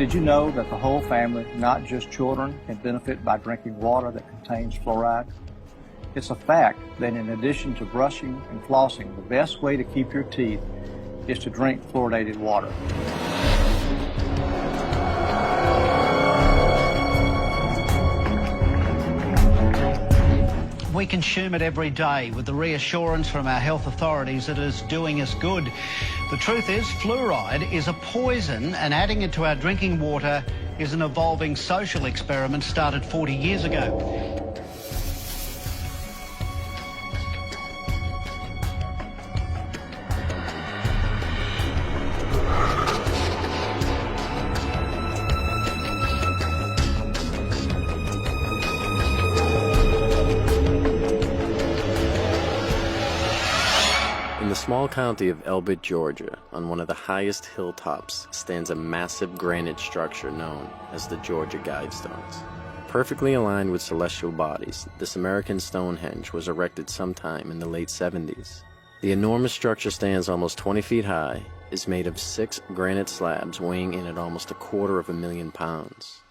Did you know that the whole family, not just children, can benefit by drinking water that contains fluoride? It's a fact that in addition to brushing and flossing, the best way to keep your teeth is to drink fluoridated water. We consume it every day with the reassurance from our health authorities that it is doing us good. The truth is, fluoride is a poison, and adding it to our drinking water is an evolving social experiment started 40 years ago. In the small county of Elbit, Georgia, on one of the highest hilltops, stands a massive granite structure known as the Georgia Guidestones. Perfectly aligned with celestial bodies, this American Stonehenge was erected sometime in the late 70s. The enormous structure stands almost 20 feet high, is made of 6 granite slabs weighing in at almost 250,000 pounds.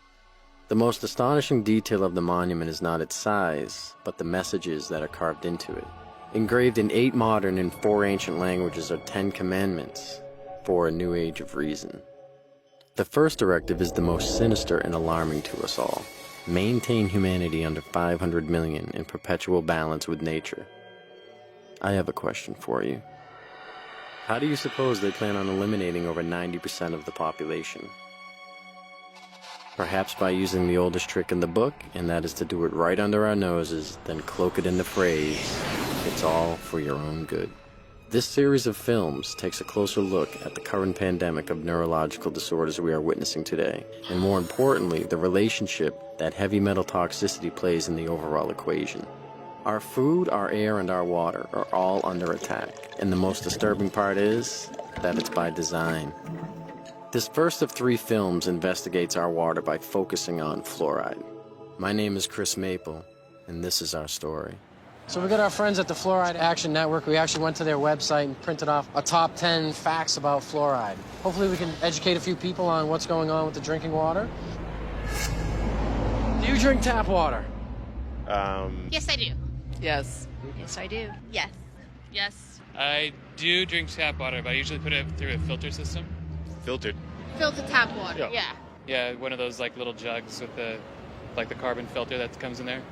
The most astonishing detail of the monument is not its size, but the messages that are carved into it. Engraved in 8 modern and 4 ancient languages are 10 commandments for a new age of reason. The first directive is the most sinister and alarming to us all. Maintain humanity under 500 million in perpetual balance with nature. I have a question for you. How do you suppose they plan on eliminating over 90% of the population? Perhaps by using the oldest trick in the book, and that is to do it right under our noses, then cloak it in the phrase, "It's all for your own good." This series of films takes a closer look at the current pandemic of neurological disorders we are witnessing today, and more importantly, the relationship that heavy metal toxicity plays in the overall equation. Our food, our air, and our water are all under attack, and the most disturbing part is that it's by design. This first of 3 films investigates our water by focusing on fluoride. My name is Chris Maple, and this is our story. So we got our friends at the Fluoride Action Network. We actually went to their website and printed off a top 10 facts about fluoride. Hopefully we can educate a few people on what's going on with the drinking water. Do you drink tap water? Yes, I do. Yes. Yes, I do. Yes. Yes. I do drink tap water, but I usually put it through a filter system. Filtered. Filtered tap water, yeah. Yeah, one of those like little jugs with the carbon filter that comes in there.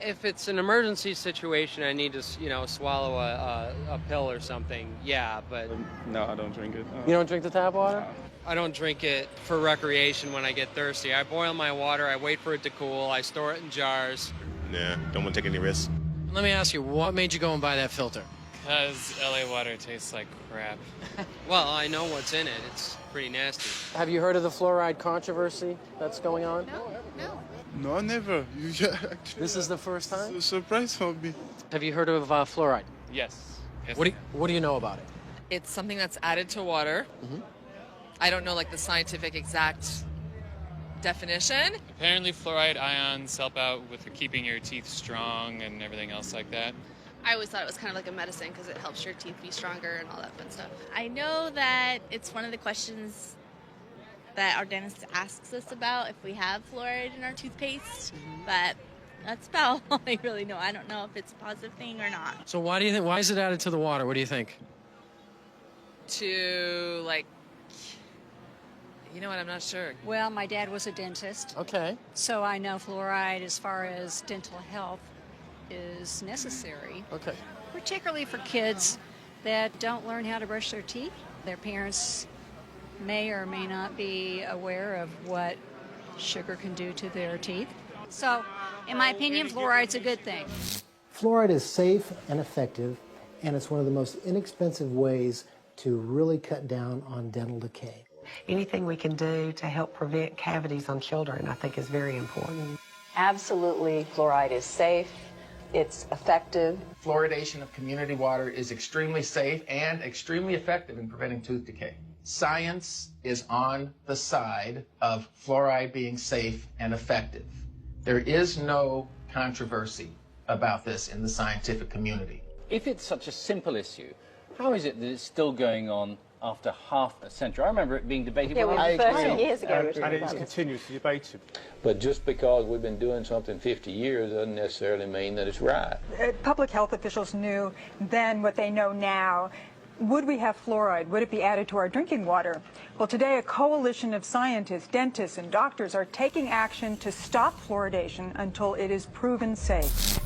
If it's an emergency situation, I need to, swallow a pill or something. Yeah, but No, I don't drink it. You don't drink the tap water? I don't drink it for recreation when I get thirsty. I boil my water, I wait for it to cool, I store it in jars. Nah, don't want to take any risks. Let me ask you, what made you go and buy that filter? Because LA water tastes like crap. Well, I know what's in it. It's pretty nasty. Have you heard of the fluoride controversy that's going on? No. No, never. Yeah, actually, This is the first time? it's a surprise for me. Have you heard of fluoride? Yes. What do you know about it? It's something that's added to water. Mhm. I don't know like the scientific exact definition. Apparently fluoride ions help out with keeping your teeth strong and everything else like that. I always thought it was kind of like a medicine because it helps your teeth be stronger and all that fun stuff. I know that it's one of the questions that our dentist asks us about if we have fluoride in our toothpaste, but that's about all I really know. I don't know if it's a positive thing or not. So why do you think? Why is it added to the water? What do you think? To like, you know what, I'm not sure. Well, my dad was a dentist, Okay. so I know fluoride as far as dental health is necessary, Okay. particularly for kids that don't learn how to brush their teeth. Their parents may or may not be aware of what sugar can do to their teeth. So, in my opinion, fluoride's a good thing. Fluoride is safe and effective, and it's one of the most inexpensive ways to really cut down on dental decay. Anything we can do to help prevent cavities on children, I think, is very important. Absolutely, fluoride is safe. It's effective. Fluoridation of community water is extremely safe and extremely effective in preventing tooth decay. Science is on the side of fluoride being safe and effective. There is no controversy about this in the scientific community. If it's such a simple issue, how is it that it's still going on after half a century. I remember it being debated Yeah, when I was 30 child. years ago. And it is continuously debated. But just because we've been doing something 50 years doesn't necessarily mean that it's right. Public health officials knew then what they know now. Would we have fluoride? Would it be added to our drinking water? Well, today a coalition of scientists, dentists, and doctors are taking action to stop fluoridation until it is proven safe.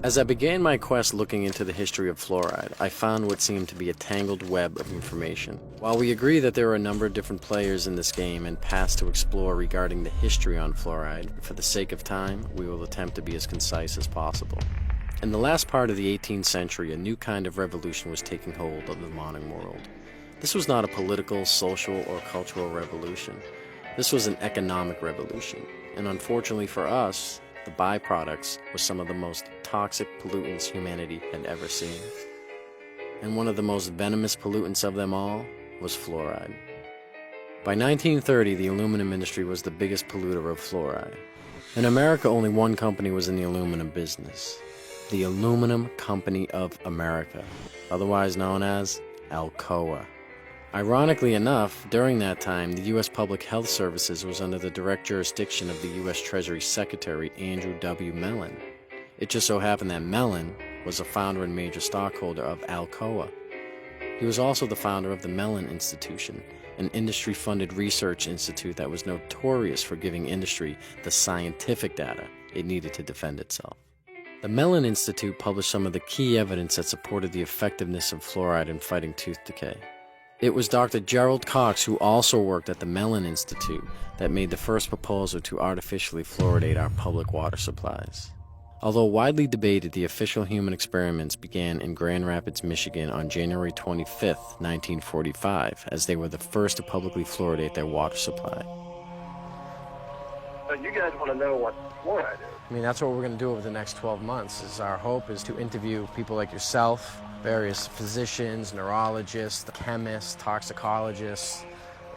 As I began my quest looking into the history of fluoride, I found what seemed to be a tangled web of information. While we agree that there are a number of different players in this game and paths to explore regarding the history on fluoride, for the sake of time, we will attempt to be as concise as possible. In the last part of the 18th century, a new kind of revolution was taking hold of the modern world. This was not a political, social, or cultural revolution. This was an economic revolution, and unfortunately for us, the byproducts were some of the most toxic pollutants humanity had ever seen. And one of the most venomous pollutants of them all was fluoride. By 1930, the aluminum industry was the biggest polluter of fluoride. In America, only one company was in the aluminum business: the Aluminum Company of America, otherwise known as Alcoa. Ironically enough, during that time, the U.S. Public Health Services was under the direct jurisdiction of the U.S. Treasury Secretary Andrew W. Mellon. It just so happened that Mellon was a founder and major stockholder of Alcoa. He was also the founder of the Mellon Institution, an industry-funded research institute that was notorious for giving industry the scientific data it needed to defend itself. The Mellon Institute published some of the key evidence that supported the effectiveness of fluoride in fighting tooth decay. It was Dr. Gerald Cox, who also worked at the Mellon Institute, that made the first proposal to artificially fluoridate our public water supplies. Although widely debated, the official human experiments began in Grand Rapids, Michigan on January 25, 1945, as they were the first to publicly fluoridate their water supply. So you guys want to know what fluoride is? I mean, that's what we're going to do over the next 12 months. Our hope is to interview people like yourself, various physicians, neurologists, chemists, toxicologists,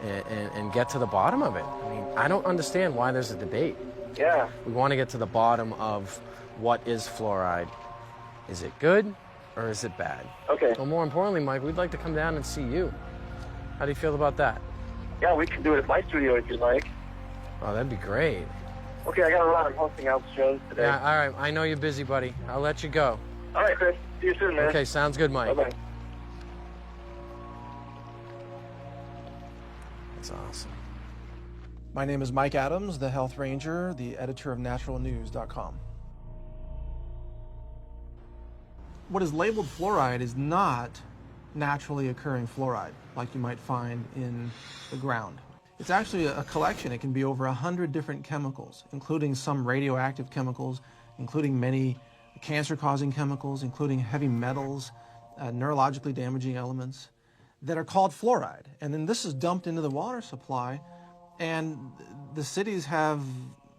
and get to the bottom of it. I mean, I don't understand why there's a debate. Yeah. We want to get to the bottom of what is fluoride. Is it good or is it bad? Okay. Well, more importantly, Mike, we'd like to come down and see you. How do you feel about that? Yeah, we can do it at my studio if you'd like. Oh, that'd be great. Okay, I got a lot of hosting out shows today. Yeah, all right. I know you're busy, buddy. I'll let you go. All right, Chris. See you soon, man. Okay, sounds good, Mike. Bye-bye. That's awesome. My name is Mike Adams, the Health Ranger, the editor of naturalnews.com. What is labeled fluoride is not naturally occurring fluoride, like you might find in the ground. It's actually a collection. It can be over 100 different chemicals, including some radioactive chemicals, including many cancer-causing chemicals, including heavy metals, neurologically damaging elements that are called fluoride. And then this is dumped into the water supply, and the cities have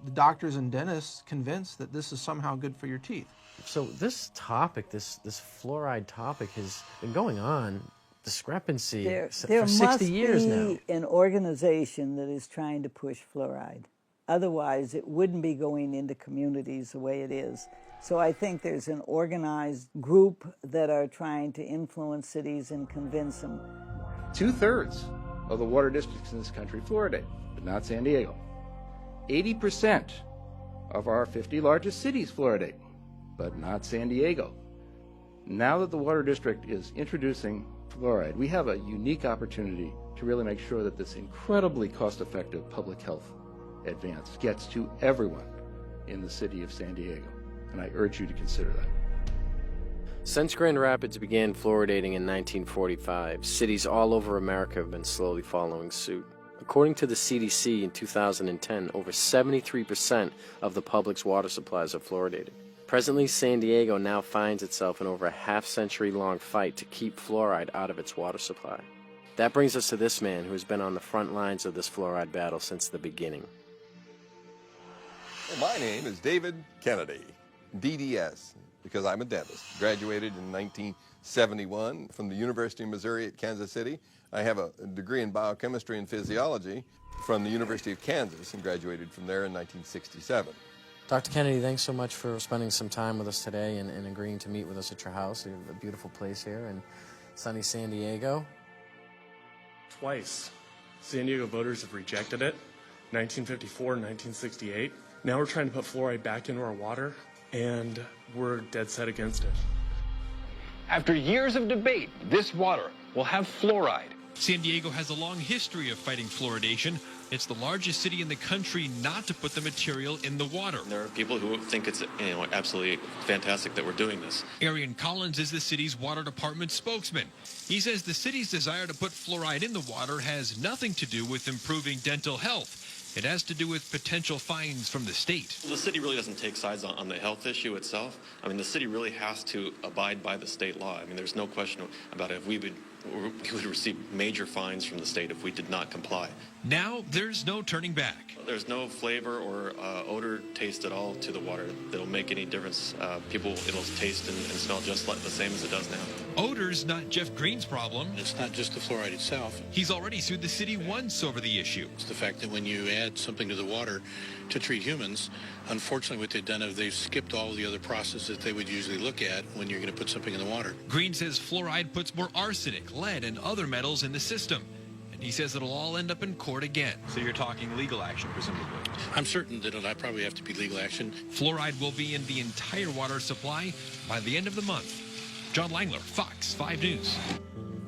the doctors and dentists convinced that this is somehow good for your teeth. So this topic, this fluoride topic, has been going on, discrepancy, There for 60 years now. must be an organization that is trying to push fluoride. Otherwise, it wouldn't be going into communities the way it is. So I think there's an organized group that are trying to influence cities and convince them. 2/3 of the water districts in this country fluoridate, but not San Diego. 80% of our 50 largest cities fluoridate, but not San Diego. Now that the water district is introducing fluoride, we have a unique opportunity to really make sure that this incredibly cost-effective public health advance gets to everyone in the city of San Diego. And I urge you to consider that. Since Grand Rapids began fluoridating in 1945, cities all over America have been slowly following suit. According to the CDC in 2010, over 73% of the public's water supplies are fluoridated. Presently, San Diego now finds itself in over a half-century-long fight to keep fluoride out of its water supply. That brings us to this man who has been on the front lines of this fluoride battle since the beginning. Well, my name is David Kennedy, DDS, because I'm a dentist. Graduated in 1971 from the University of Missouri at Kansas City. I have a degree in biochemistry and physiology from the University of Kansas and graduated from there in 1967. Dr. Kennedy, thanks so much for spending some time with us today and agreeing to meet with us at your house. We have a beautiful place here in sunny San Diego. Twice, San Diego voters have rejected it, 1954 and 1968. Now we're trying to put fluoride back into our water, and we're dead set against it. After years of debate, this water will have fluoride. San Diego has a long history of fighting fluoridation. It's the largest city in the country not to put the material in the water. There are people who think it's absolutely fantastic that we're doing this. Arian Collins is the city's water department spokesman. He says the city's desire to put fluoride in the water has nothing to do with improving dental health. It has to do with potential fines from the state. The city really doesn't take sides on the health issue itself. I mean, the city really has to abide by the state law. I mean, there's no question about it. We would receive major fines from the state if we did not comply. Now there's no turning back. There's no flavor or odor taste at all to the water that'll make any difference. It'll taste and smell just like the same as it does now. Odor's not Jeff Green's problem. It's not just the fluoride itself. He's already sued the city once over the issue. It's the fact that when you add something to the water to treat humans, unfortunately what they've done is they've skipped all the other processes that they would usually look at when you're going to put something in the water. Green says fluoride puts more arsenic, lead, and other metals in the system. And he says it'll all end up in court again. So you're talking legal action, presumably? I'm certain that it'll probably have to be legal action. Fluoride will be in the entire water supply by the end of the month. John Langler, Fox 5 News.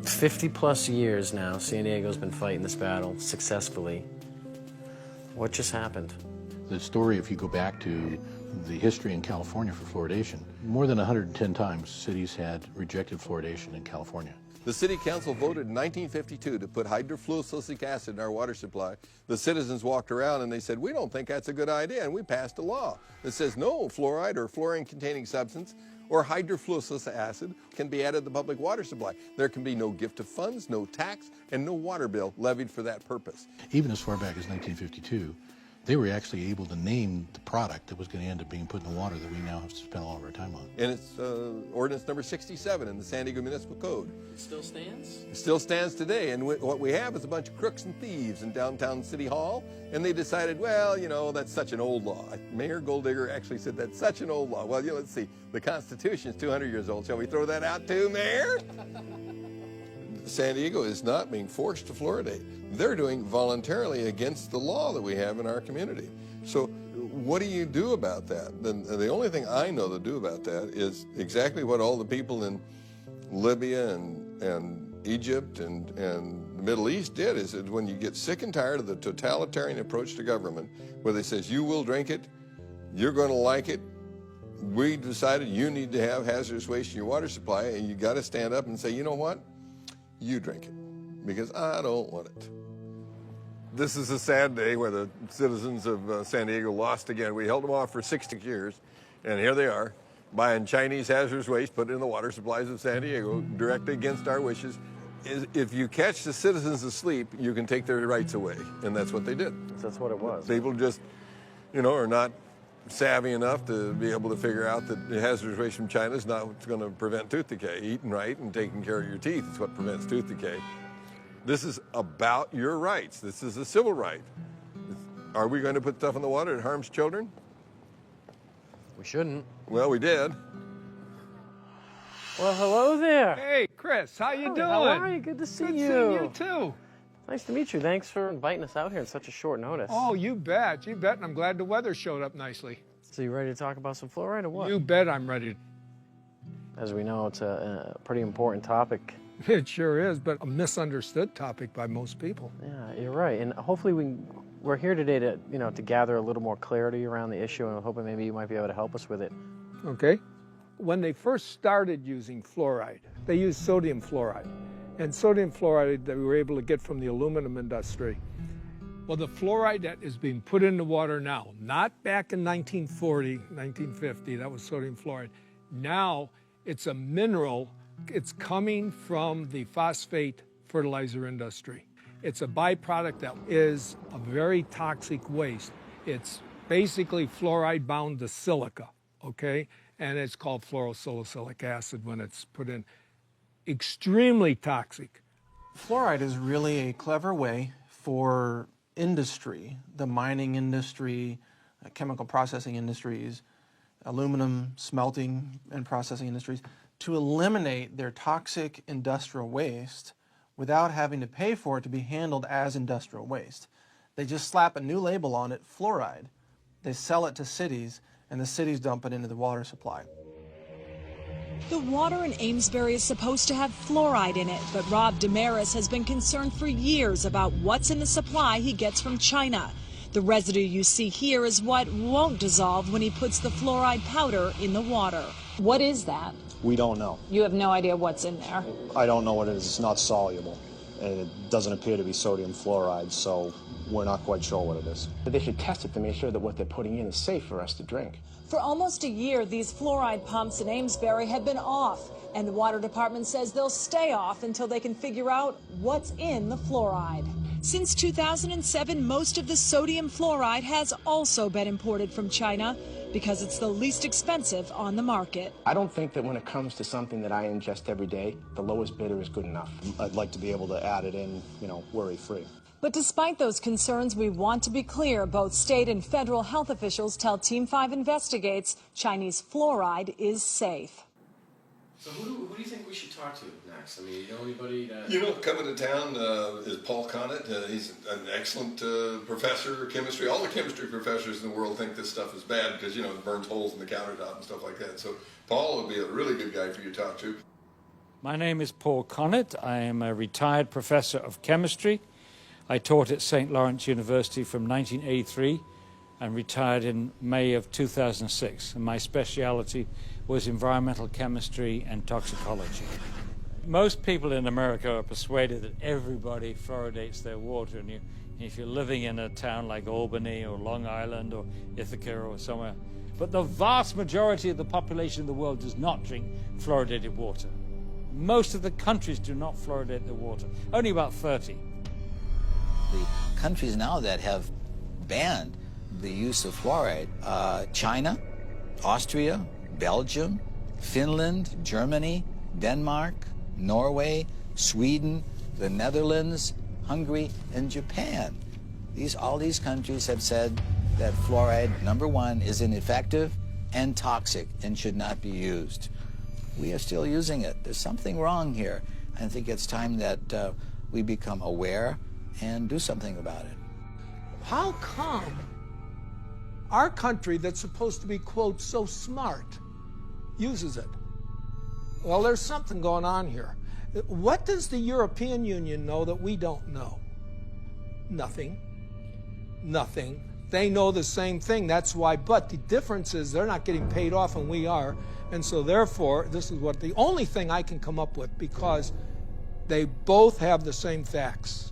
50 plus years now, San Diego's been fighting this battle successfully. What just happened? The story, if you go back to the history in California for fluoridation, more than 110 times cities had rejected fluoridation in California. The City Council voted in 1952 to put hydrofluorosilicic acid in our water supply. The citizens walked around and they said, we don't think that's a good idea, and we passed a law that says no fluoride or fluorine-containing substance or hydrofluorosilicic acid can be added to the public water supply. There can be no gift of funds, no tax, and no water bill levied for that purpose. Even as far back as 1952, they were actually able to name the product that was going to end up being put in the water that we now have to spend all of our time on. And it's ordinance number 67 in the San Diego Municipal Code. It still stands? It still stands today, and what we have is a bunch of crooks and thieves in downtown City Hall, and they decided, well, you know, that's such an old law. Mayor Golddigger actually said that's such an old law. Well, let's see, the Constitution is 200 years old. Shall we throw that out too, Mayor? San Diego is not being forced to fluoridate. They're doing voluntarily against the law that we have in our community. So what do you do about that? The only thing I know to do about that is exactly what all the people in Libya and Egypt and the Middle East did, is that when you get sick and tired of the totalitarian approach to government, where they says you will drink it, you're going to like it, we decided you need to have hazardous waste in your water supply, and you got to stand up and say, you know what? You drink it, because I don't want it. This is a sad day where the citizens of San Diego lost again. We held them off for 60 years, and here they are, buying Chinese hazardous waste, put it in the water supplies of San Diego, directly against our wishes. If you catch the citizens asleep, you can take their rights away, and that's what they did. That's what it was. People just, are not savvy enough to be able to figure out that the hazardous waste from China is not what's going to prevent tooth decay. Eating right and taking care of your teeth is what prevents tooth decay. This is about your rights. This is a civil right. Are we going to put stuff in the water that harms children? We shouldn't. Well, we did. Well, hello there. Hey, Chris, how you doing? How are you? Good to see you. Good seeing you, too. Nice to meet you. Thanks for inviting us out here in such a short notice. Oh, you bet. You bet, and I'm glad the weather showed up nicely. So you ready to talk about some fluoride or what? You bet I'm ready. As we know, it's a pretty important topic. It sure is, but a misunderstood topic by most people. Yeah, you're right. And hopefully we're here today to, to gather a little more clarity around the issue, and I'm hoping maybe you might be able to help us with it. Okay. When they first started using fluoride, they used sodium fluoride. And sodium fluoride that we were able to get from the aluminum industry. Well, the fluoride that is being put in the water now, not back in 1940, 1950, that was sodium fluoride. Now it's a mineral. It's coming from the phosphate fertilizer industry. It's a byproduct that is a very toxic waste. It's basically fluoride bound to silica, okay? And it's called fluorosilicic acid when it's put in. Extremely toxic. Fluoride is really a clever way for industry, the mining industry, chemical processing industries, aluminum smelting and processing industries, to eliminate their toxic industrial waste without having to pay for it to be handled as industrial waste. They just slap a new label on it, fluoride. They sell it to cities, and the cities dump it into the water supply. The water in Amesbury is supposed to have fluoride in it, but Rob Damaris has been concerned for years about what's in the supply he gets from China. The residue you see here is what won't dissolve when he puts the fluoride powder in the water. What is that? We don't know. You have no idea what's in there. I don't know what it is. It's not soluble, and it doesn't appear to be sodium fluoride, so we're not quite sure what it is. They should test it to make sure that what they're putting in is safe for us to drink. For almost a year, these fluoride pumps in Amesbury have been off, and the water department says they'll stay off until they can figure out what's in the fluoride. Since 2007, most of the sodium fluoride has also been imported from China because it's the least expensive on the market. I don't think that when it comes to something that I ingest every day, the lowest bidder is good enough. I'd like to be able to add it in, worry-free. But despite those concerns, we want to be clear. Both state and federal health officials tell Team 5 Investigates Chinese fluoride is safe. So who do you think we should talk to next? I mean, you know anybody that... Coming to town is Paul Connett. He's an excellent professor of chemistry. All the chemistry professors in the world think this stuff is bad because, it burns holes in the countertop and stuff like that. So Paul would be a really good guy for you to talk to. My name is Paul Connett. I am a retired professor of chemistry. I taught at St. Lawrence University from 1983 and retired in May of 2006. And my specialty was environmental chemistry and toxicology. Most people in America are persuaded that everybody fluoridates their water. And if you're living in a town like Albany or Long Island or Ithaca or somewhere, but the vast majority of the population of the world does not drink fluoridated water. Most of the countries do not fluoridate their water, only about 30. The countries now that have banned the use of fluoride, China, Austria, Belgium, Finland, Germany, Denmark, Norway, Sweden, the Netherlands, Hungary, and Japan. All these countries have said that fluoride, number one, is ineffective and toxic and should not be used. We are still using it. There's something wrong here. I think it's time that we become aware and do something about it. How come our country that's supposed to be, quote, so smart, uses it? Well, there's something going on here. What does the European Union know that we don't know? Nothing. Nothing. They know the same thing. That's why, but the difference is they're not getting paid off and we are. And so therefore, this is what the only thing I can come up with, because they both have the same facts.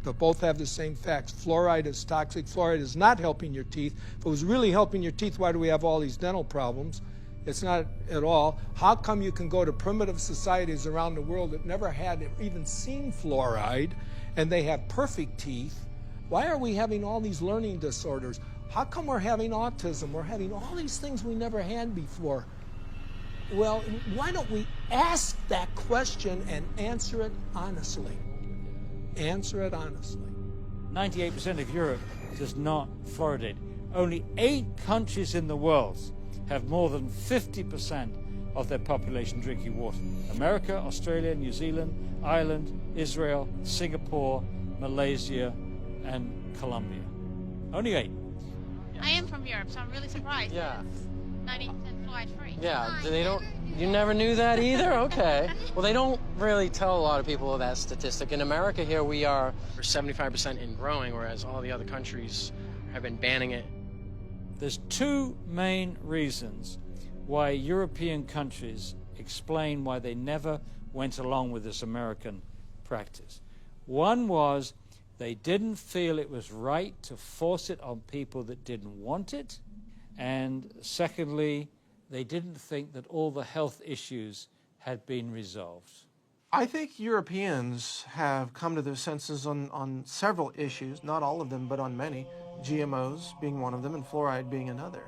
They both have the same facts. Fluoride is toxic. Fluoride is not helping your teeth. If it was really helping your teeth, why do we have all these dental problems? It's not at all. How come you can go to primitive societies around the world that never had even seen fluoride, and they have perfect teeth? Why are we having all these learning disorders? How come we're having autism? We're having all these things we never had before. Well, why don't we ask that question and answer it honestly? Answer it honestly. 98% of Europe does not fluoridate. Only 8 countries in the world have more than 50% of their population drinking water. America, Australia, New Zealand, Ireland, Israel, Singapore, Malaysia, and Colombia. Only 8. I am from Europe, so I'm really surprised. Yeah. 90% fluoride free. Yeah, you never knew that either? Okay. Well, they don't really tell a lot of people that statistic. In America here, we are 75% and growing, whereas all the other countries have been banning it. There's 2 main reasons why European countries explain why they never went along with this American practice. One was they didn't feel it was right to force it on people that didn't want it. And secondly, they didn't think that all the health issues had been resolved. I think Europeans have come to their senses on several issues, not all of them, but on many, GMOs being one of them and fluoride being another.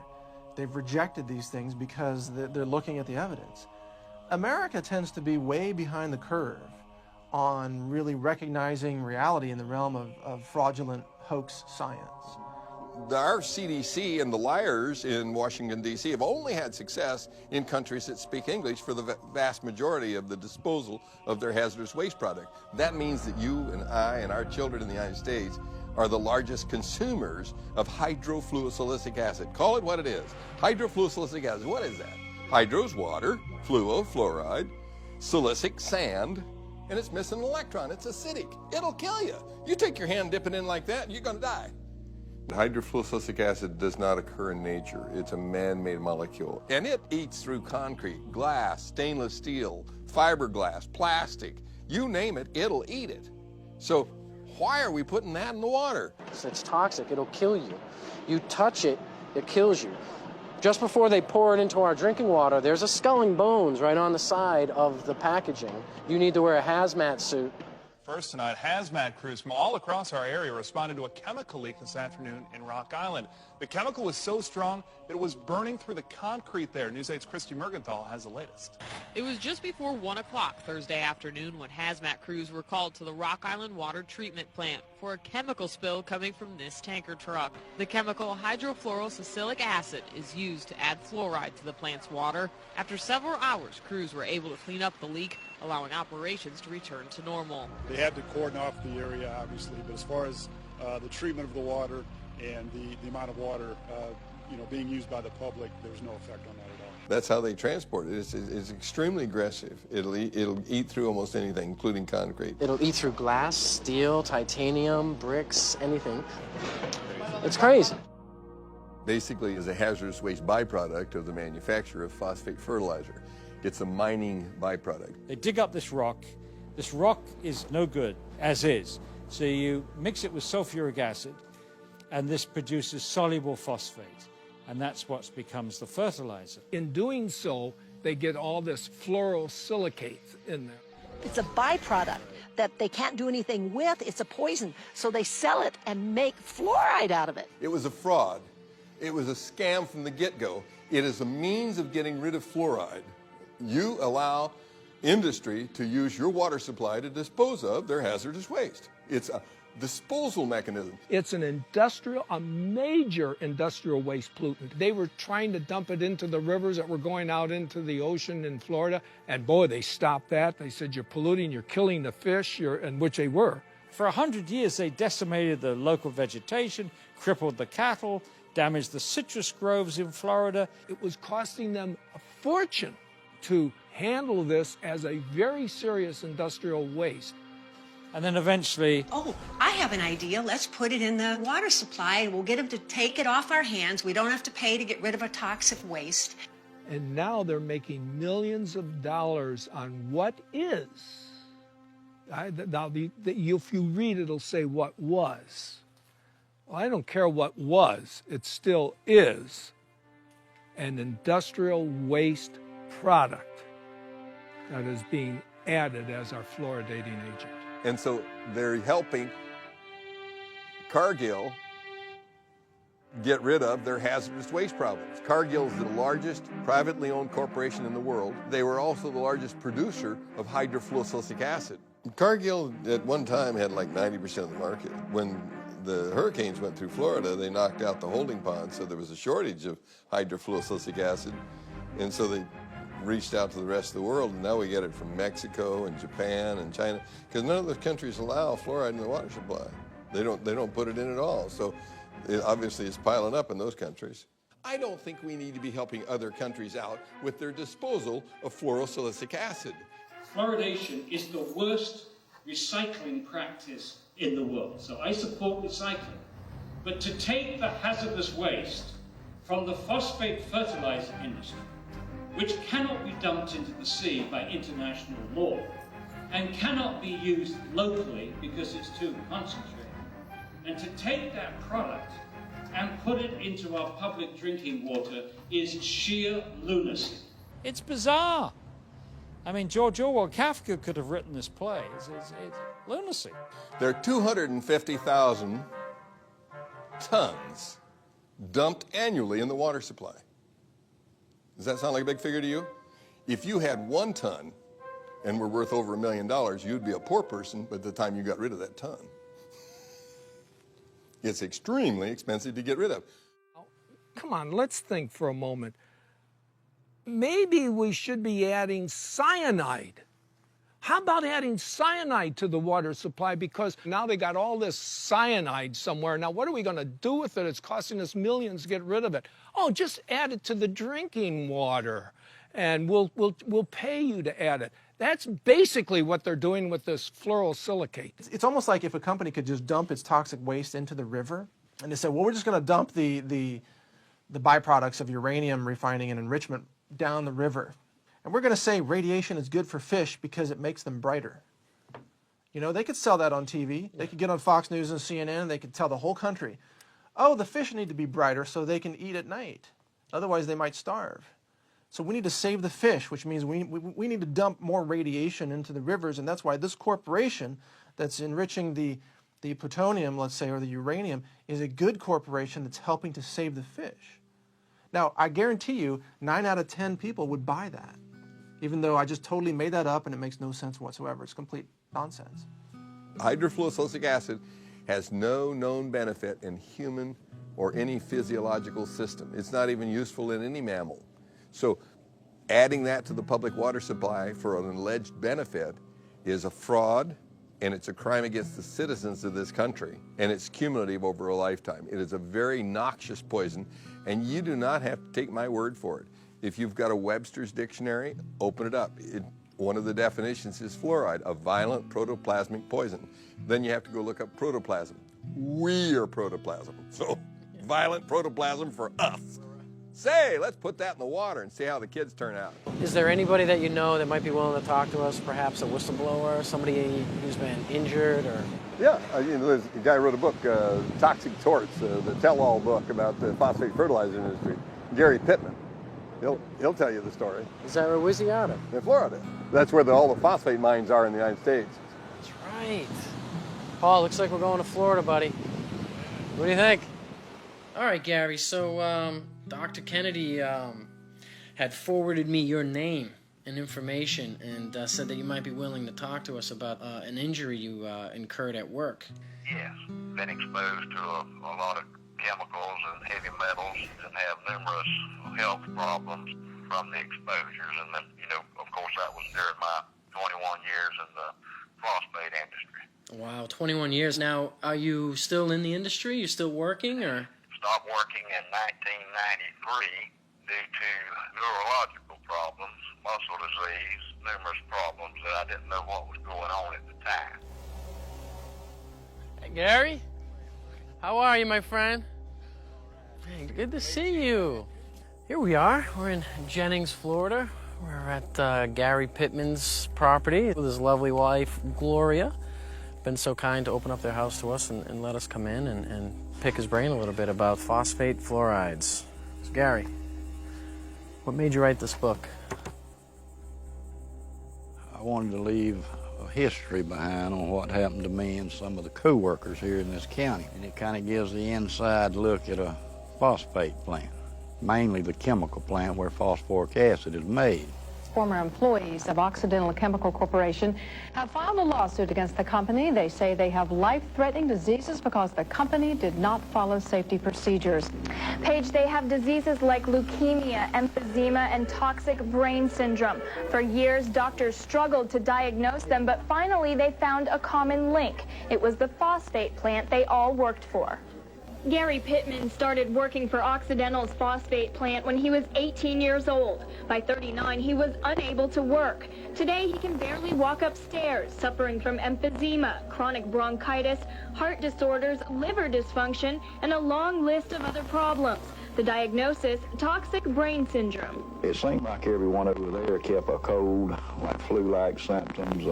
They've rejected these things because they're looking at the evidence. America tends to be way behind the curve on really recognizing reality in the realm of fraudulent hoax science. our CDC and the liars in Washington, D.C. have only had success in countries that speak English for the vast majority of the disposal of their hazardous waste product. That means that you and I and our children in the United States are the largest consumers of hydrofluosilicic acid. Call it what it is. Hydrofluosilicic acid, what is that? Hydro's water, fluo, fluoride, silicic, sand, and it's missing an electron. It's acidic. It'll kill you. You take your hand, dip it in like that, and you're going to die. Hydrofluosilicic acid does not occur in nature. It's a man-made molecule. And it eats through concrete, glass, stainless steel, fiberglass, plastic. You name it, it'll eat it. So why are we putting that in the water? It's toxic. It'll kill you. You touch it, it kills you. Just before they pour it into our drinking water, there's a skull and bones right on the side of the packaging. You need to wear a hazmat suit. First tonight, hazmat crews from all across our area responded to a chemical leak this afternoon in Rock Island. The chemical was so strong that it was burning through the concrete there. News 8's Christy Mergenthal has the latest. It was just before 1 o'clock Thursday afternoon when hazmat crews were called to the Rock Island water treatment plant for a chemical spill coming from this tanker truck. The chemical hydrofluorosilicic acid is used to add fluoride to the plant's water. After several hours, crews were able to clean up the leak, allowing operations to return to normal. They had to cordon off the area, obviously, but as far as the treatment of the water and the amount of water being used by the public, there's no effect on that at all. That's how they transport it. It's extremely aggressive. It'll eat through almost anything, including concrete. It'll eat through glass, steel, titanium, bricks, anything. It's crazy. Basically, is a hazardous waste byproduct of the manufacture of phosphate fertilizer. It's a mining byproduct. They dig up this rock. This rock is no good, as is. So you mix it with sulfuric acid, and this produces soluble phosphate. And that's what becomes the fertilizer. In doing so, they get all this fluorosilicate in there. It's a byproduct that they can't do anything with. It's a poison. So they sell it and make fluoride out of it. It was a fraud. It was a scam from the get-go. It is a means of getting rid of fluoride. You allow industry to use your water supply to dispose of their hazardous waste. It's a disposal mechanism. It's a major industrial waste pollutant. They were trying to dump it into the rivers that were going out into the ocean in Florida, and boy, they stopped that. They said, you're polluting, you're killing the fish, and which they were. For 100 years, they decimated the local vegetation, crippled the cattle, damaged the citrus groves in Florida. It was costing them a fortune to handle this as a very serious industrial waste. And then eventually... Oh, I have an idea. Let's put it in the water supply and we'll get them to take it off our hands. We don't have to pay to get rid of a toxic waste. And now they're making millions of dollars on what is. If you read it, it'll say what was. Well, I don't care what was. It still is an industrial waste product that is being added as our fluoridating agent. And so they're helping Cargill get rid of their hazardous waste problems. Cargill is the largest privately owned corporation in the world. They were also the largest producer of hydrofluosilicic acid. Cargill at one time had like 90% of the market. When the hurricanes went through Florida, they knocked out the holding pond, so there was a shortage of hydrofluosilicic acid. And so they reached out to the rest of the world, and now we get it from Mexico and Japan and China, because none of those countries allow fluoride in the water supply. They don't put it in at all. So it obviously is piling up in those countries. I don't think we need to be helping other countries out with their disposal of fluorosilicic acid. Fluoridation is the worst recycling practice in the world. So I support recycling. But to take the hazardous waste from the phosphate fertilizer industry, which cannot be dumped into the sea by international law and cannot be used locally because it's too concentrated, and to take that product and put it into our public drinking water is sheer lunacy. It's bizarre. I mean, George Orwell, Kafka could have written this play. It's lunacy. There are 250,000 tons dumped annually in the water supply. Does that sound like a big figure to you? If you had 1 ton and were worth over $1 million, you'd be a poor person by the time you got rid of that ton. It's extremely expensive to get rid of. Come on, let's think for a moment. Maybe we should be adding cyanide. How about adding cyanide to the water supply? Because now they got all this cyanide somewhere. Now, what are we going to do with it? It's costing us millions to get rid of it. Oh, just add it to the drinking water, and we'll pay you to add it. That's basically what they're doing with this fluorosilicate. It's almost like if a company could just dump its toxic waste into the river, and they said, well, we're just going to dump the byproducts of uranium refining and enrichment down the river. And we're going to say radiation is good for fish because it makes them brighter. You know, they could sell that on TV. They could get on Fox News and CNN, and they could tell the whole country, oh, the fish need to be brighter so they can eat at night. Otherwise, they might starve. So we need to save the fish, which means we need to dump more radiation into the rivers, and that's why this corporation that's enriching the plutonium, let's say, or the uranium, is a good corporation that's helping to save the fish. Now, I guarantee you, 9 out of 10 people would buy that, even though I just totally made that up and it makes no sense whatsoever. It's complete nonsense. Hydrofluorosilicic acid has no known benefit in human or any physiological system. It's not even useful in any mammal. So adding that to the public water supply for an alleged benefit is a fraud, and it's a crime against the citizens of this country, and it's cumulative over a lifetime. It is a very noxious poison, and you do not have to take my word for it. If you've got a Webster's dictionary, open it up. One of the definitions is fluoride, a violent protoplasmic poison. Then you have to go look up protoplasm. We are protoplasm, so violent protoplasm for us. Say, let's put that in the water and see how the kids turn out. Is there anybody that you know that might be willing to talk to us, perhaps a whistleblower, somebody who's been injured or... Yeah, there's a guy who wrote a book, Toxic Torts, the tell-all book about the phosphate fertilizer industry, Gary Pittman. He'll tell you the story. Is that where's he out of? In Florida. That's where all the phosphate mines are in the United States. That's right. Paul, looks like we're going to Florida, buddy. What do you think? All right, Gary, so Dr. Kennedy had forwarded me your name and information and said that you might be willing to talk to us about an injury you incurred at work. Yes, been exposed to a lot of chemicals and heavy metals and have numerous health problems from the exposures. And then, of course, that was during my 21 years in the phosphate industry. Wow, 21 years. Now, are you still in the industry? You still working, or...? Stopped working in 1993 due to neurological problems, muscle disease, numerous problems that I didn't know what was going on at the time. Hey, Gary? How are you, my friend? Hey, good to see you. Here we are. We're in Jennings, Florida. We're at Gary Pittman's property with his lovely wife, Gloria. Been so kind to open up their house to us and let us come in and pick his brain a little bit about phosphate fluorides. So, Gary, what made you write this book? I wanted to leave a history behind on what happened to me and some of the co-workers here in this county. And it kind of gives the inside look at a phosphate plant, mainly the chemical plant where phosphoric acid is made. Former employees of Occidental Chemical Corporation have filed a lawsuit against the company. They say they have life-threatening diseases because the company did not follow safety procedures. Paige, they have diseases like leukemia, emphysema, and toxic brain syndrome. For years, doctors struggled to diagnose them, but finally they found a common link. It was the phosphate plant they all worked for. Gary Pittman started working for Occidental's phosphate plant when he was 18 years old. By 39, he was unable to work. Today, he can barely walk upstairs, suffering from emphysema, chronic bronchitis, heart disorders, liver dysfunction, and a long list of other problems. The diagnosis, toxic brain syndrome. It seemed like everyone over there kept a cold, like flu-like symptoms.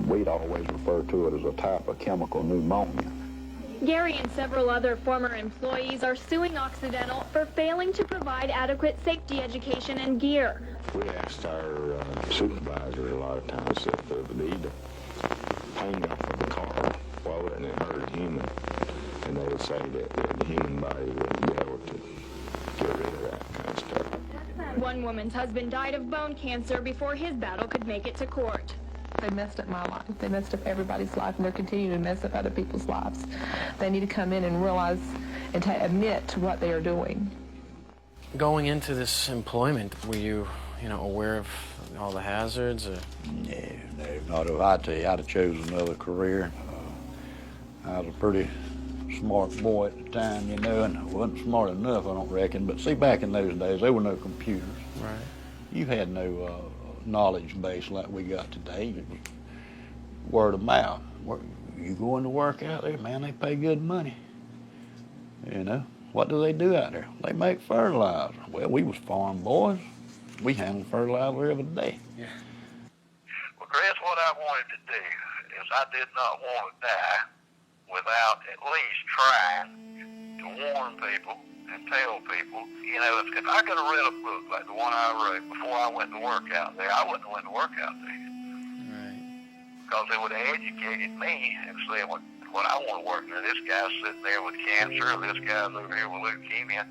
We'd always refer to it as a type of chemical pneumonia. Gary and several other former employees are suing Occidental for failing to provide adequate safety education and gear. We asked our supervisor a lot of times if they would need to paint off of the car while wouldn't it hurt a human. And they would say that the human body wouldn't be able to get rid of that kind of stuff. One woman's husband died of bone cancer before his battle could make it to court. They messed up my life. They messed up everybody's life, and they're continuing to mess up other people's lives. They need to come in and realize and admit to what they are doing. Going into this employment, were you, aware of all the hazards? Or? No, not if I tell you, I'd have chosen another career. I was a pretty smart boy at the time, and I wasn't smart enough, I don't reckon. But see, back in those days, there were no computers. Right. You had no knowledge base like we got today. It was word of mouth. You going to work out there, man, they pay good money. What do they do out there? They make fertilizer. Well, we was farm boys. We handled fertilizer every day. Yeah. Well, Chris, what I wanted to do is I did not want to die without at least trying to warn people and tell people, if I could have read a book like the one I wrote before I went to work out there, I wouldn't have went to work out there. Right. Because it would have educated me and said, what I want to work there, this guy's sitting there with cancer, this guy's over here with leukemia.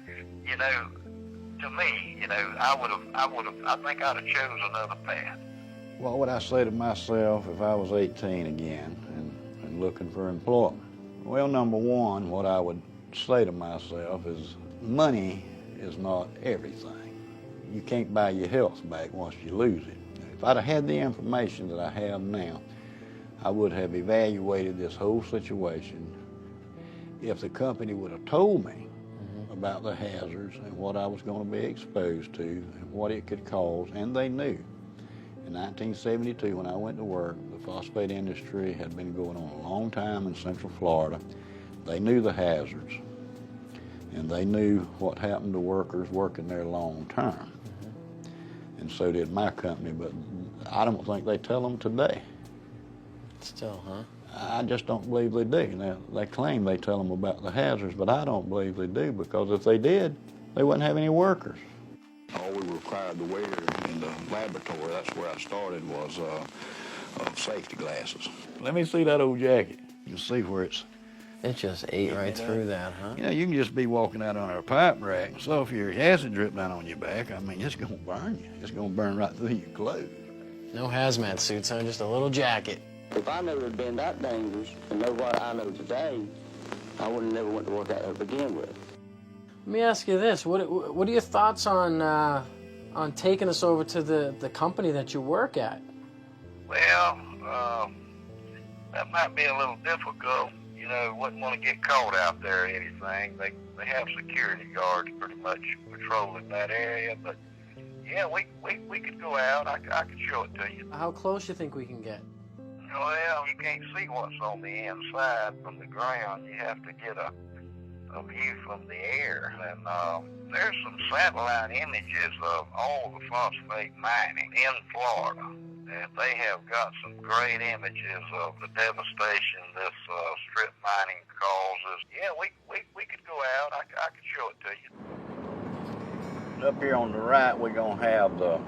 To me, I think I'd have chose another path. What would I say to myself if I was 18 again and looking for employment? Well, number one, what I would say to myself is money is not everything. You can't buy your health back once you lose it. If I'd have had the information that I have now, I would have evaluated this whole situation. If the company would have told me about the hazards and what I was going to be exposed to and what it could cause, and they knew. In 1972, when I went to work, the phosphate industry had been going on a long time in Central Florida. They knew the hazards, and they knew what happened to workers working there long term. And so did my company, but I don't think they tell them today. Still, huh? I just don't believe they do. Now, they claim they tell them about the hazards, but I don't believe they do, because if they did, they wouldn't have any workers. All we required to wear in the laboratory, that's where I started, was safety glasses. Let me see that old jacket. You see where it just ate right through that, huh? You can just be walking out on a pipe rack and sulfuric acid drip down on your back. I mean, it's going to burn you. It's going to burn right through your clothes. No hazmat suits, huh? Just a little jacket. If I knew it had been that dangerous and know what I know today, I would have never went to work out there to begin with. Let me ask you this: what are your thoughts on taking us over to the company that you work at? Well, that might be a little difficult. Wouldn't want to get caught out there or anything. They have security guards pretty much patrolling that area, but yeah, we could go out. I could show it to you. How close you think we can get? Well, you can't see what's on the inside from the ground. You have to get a view from the air. And there's some satellite images of all the phosphate mining in Florida. And they have got some great images of the devastation this strip mining causes. Yeah, we could go out. I could show it to you. Up here on the right, we're going to have the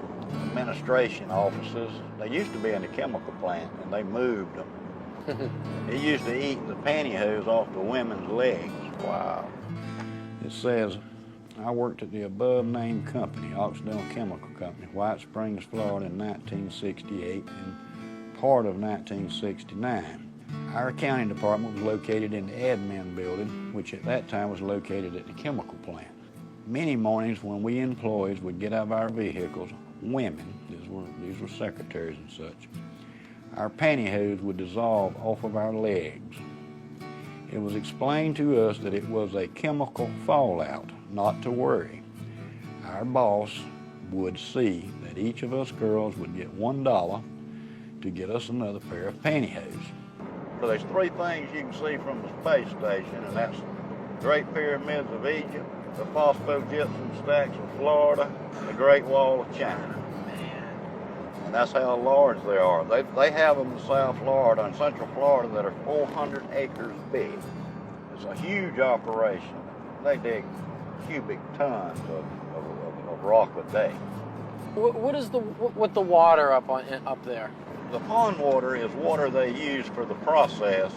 administration offices. They used to be in the chemical plant, and they moved them. They used to eat the pantyhose off the women's legs. Wow. It says, I worked at the above-named company, Occidental Chemical Company, White Springs, Florida, in 1968 and part of 1969. Our accounting department was located in the admin building, which at that time was located at the chemical plant. Many mornings when we employees would get out of our vehicles, women, these were secretaries and such, our pantyhose would dissolve off of our legs. It was explained to us that it was a chemical fallout, not to worry. Our boss would see that each of us girls would get $1 to get us another pair of pantyhose. So there's three things you can see from the space station, and that's the Great Pyramids of Egypt, the phosphogypsum stacks of Florida, and the Great Wall of China. And that's how large they are. They have them in South Florida and Central Florida that are 400 acres big. It's a huge operation. They dig cubic tons of rock a day. What is with the water up there? The pond water is water they use for the process,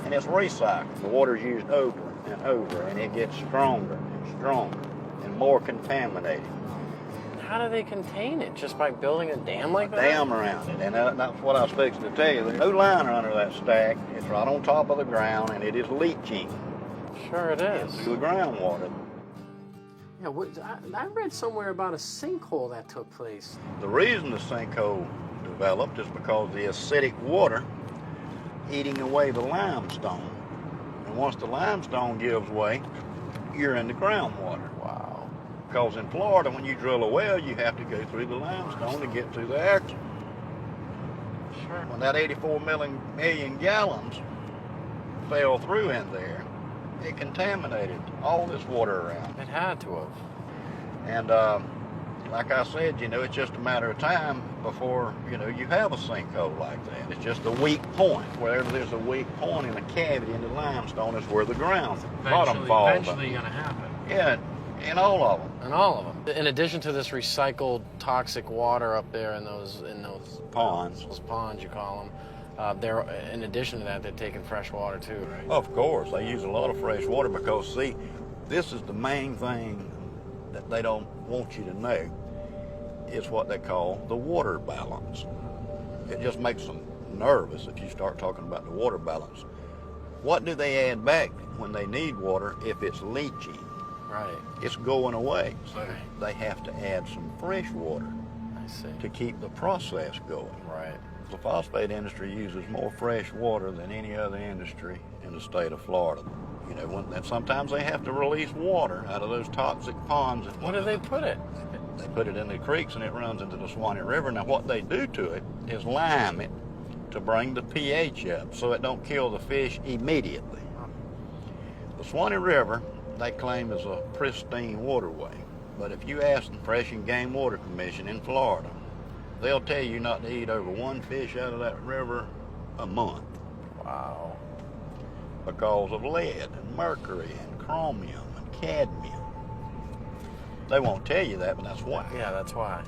and it's recycled. The water is used over and over, and it gets stronger and stronger and more contaminated. how do they contain it? Just by building a dam like that? Dam around it, and that's what I was fixing to tell you. There's no liner under that stack. It's right on top of the ground, and it is leaching. Sure it is. Into the groundwater. Yeah, I read somewhere about a sinkhole that took place. The reason the sinkhole developed is because the acidic water eating away the limestone. And once the limestone gives way, you're in the groundwater. Wow. Because in Florida, when you drill a well, you have to go through the limestone to get to the air. Sure. When that 84 million gallons fell through in there, it contaminated all this water around. It had to have. And like I said, you know, it's just a matter of time before, you know, you have a sinkhole like that. It's just a weak point. Wherever there's a weak point in a cavity in the limestone is where the bottom falls. Eventually going to happen. Yeah, in all of them. In all of them. In addition to this recycled toxic water up there in those ponds. Those ponds, you call them. In addition to that, they're taking fresh water too, right? Of course, they use a lot of fresh water because, see, this is the main thing that they don't want you to know. Is what they call the water balance. It just makes them nervous if you start talking about the water balance. What do they add back when they need water if it's leaching? Right. It's going away. So they have to add some fresh water. I see. To keep the process going. Right. The phosphate industry uses more fresh water than any other industry in the state of Florida. You know, and sometimes they have to release water out of those toxic ponds. Where do they put it? They put it in the creeks and it runs into the Swanee River. Now what they do to it is lime it to bring the pH up so it don't kill the fish immediately. The Swanee River, they claim, is a pristine waterway. But if you ask the Fish and Game Water Commission in Florida, they'll tell you not to eat over one fish out of that river a month. Wow. Because of lead and mercury and chromium and cadmium. They won't tell you that, but that's why. Yeah, that's why.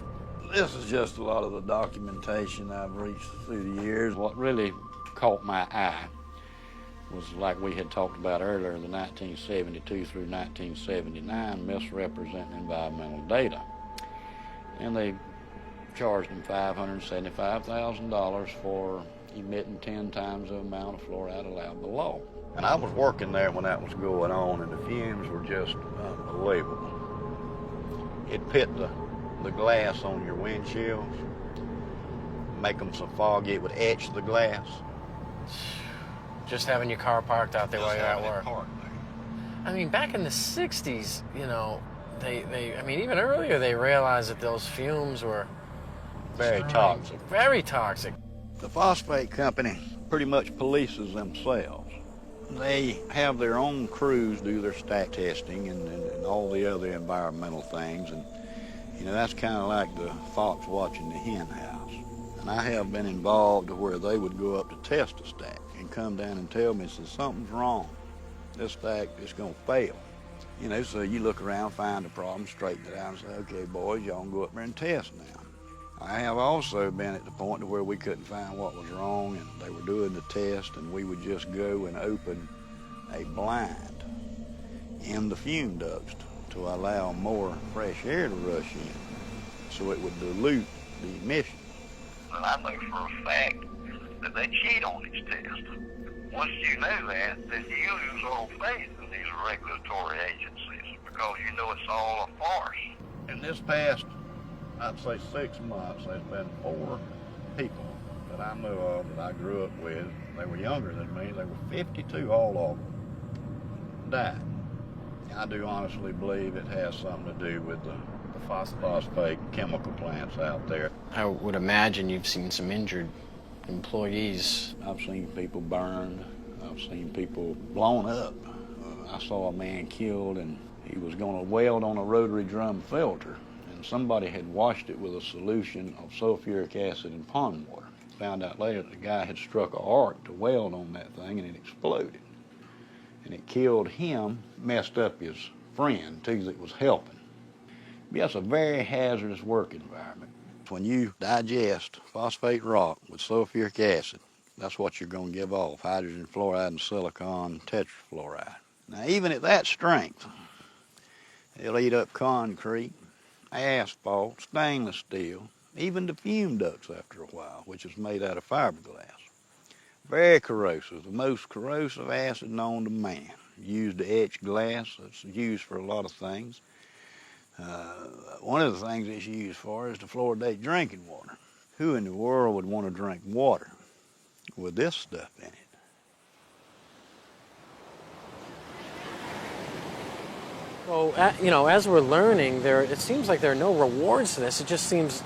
This is just a lot of the documentation I've reached through the years. What really caught my eye was, like we had talked about earlier, the 1972 through 1979 misrepresenting environmental data. And they charged them $575,000 for emitting 10 times the amount of fluoride allowed by law. And I was working there when that was going on, and the fumes were just unbelievable. It pit the glass on your windshields, make them so foggy it would etch the glass. Just having your car parked out there while you're at work. I mean, back in the 60s, you know, I mean, even earlier they realized that those fumes were very toxic. Very toxic. The phosphate company pretty much polices themselves. They have their own crews do their stack testing and all the other environmental things. And, you know, that's kind of like the fox watching the hen house. And I have been involved to where they would go up to test a stack and come down and tell me, says, something's wrong. This stack is going to fail. You know, so you look around, find a problem, straighten it out, and say, okay, boys, y'all can go up there and test now. I have also been at the point to where we couldn't find what was wrong, and they were doing the test, and we would just go and open a blind in the fume ducts to allow more fresh air to rush in, so it would dilute the emissions. And I know for a fact that they cheat on these tests. Once you know that, then you lose all faith in these regulatory agencies because you know it's all a farce. In this past, I'd say 6 months, there's been 4 people that I know of that I grew up with. They were younger than me. They were 52, all of them died. And I do honestly believe it has something to do with the phosphate chemical plants out there. I would imagine you've seen some injured employees. I've seen people burned. I've seen people blown up. I saw a man killed, and he was going to weld on a rotary drum filter. Somebody had washed it with a solution of sulfuric acid and pond water. Found out later that the guy had struck an arc to weld on that thing, and it exploded. And it killed him, messed up his friend, too, that was helping. But that's a very hazardous work environment. When you digest phosphate rock with sulfuric acid, that's what you're going to give off, hydrogen fluoride and silicon tetrafluoride. Now, even at that strength, it'll eat up concrete, asphalt, stainless steel, even the fume ducts after a while, which is made out of fiberglass. Very corrosive, the most corrosive acid known to man. Used to etch glass, it's used for a lot of things. One of the things it's used for is to fluoridate drinking water. Who in the world would want to drink water with this stuff in it? Well, you know, as we're learning, it seems like there are no rewards to this. It just seems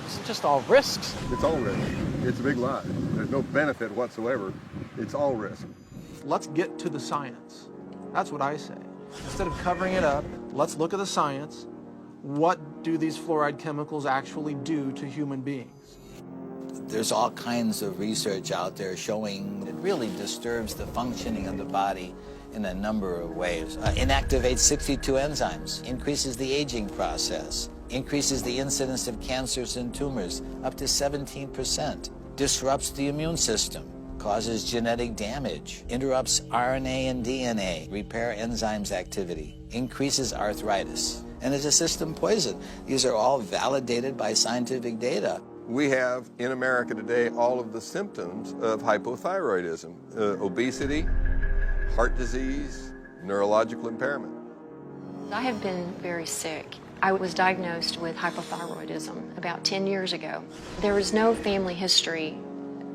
it's just all risks. It's all risk. It's a big lie. There's no benefit whatsoever. It's all risk. Let's get to the science. That's what I say. Instead of covering it up, let's look at the science. What do these fluoride chemicals actually do to human beings? There's all kinds of research out there showing it really disturbs the functioning of the body in a number of ways. Inactivates 62 enzymes, increases the aging process, increases the incidence of cancers and tumors up to 17%, disrupts the immune system, causes genetic damage, interrupts RNA and DNA, repair enzymes activity, increases arthritis, and is a system poison. These are all validated by scientific data. We have in America today all of the symptoms of hypothyroidism, obesity, heart disease, neurological impairment. I have been very sick. I was diagnosed with hypothyroidism about 10 years ago. There was no family history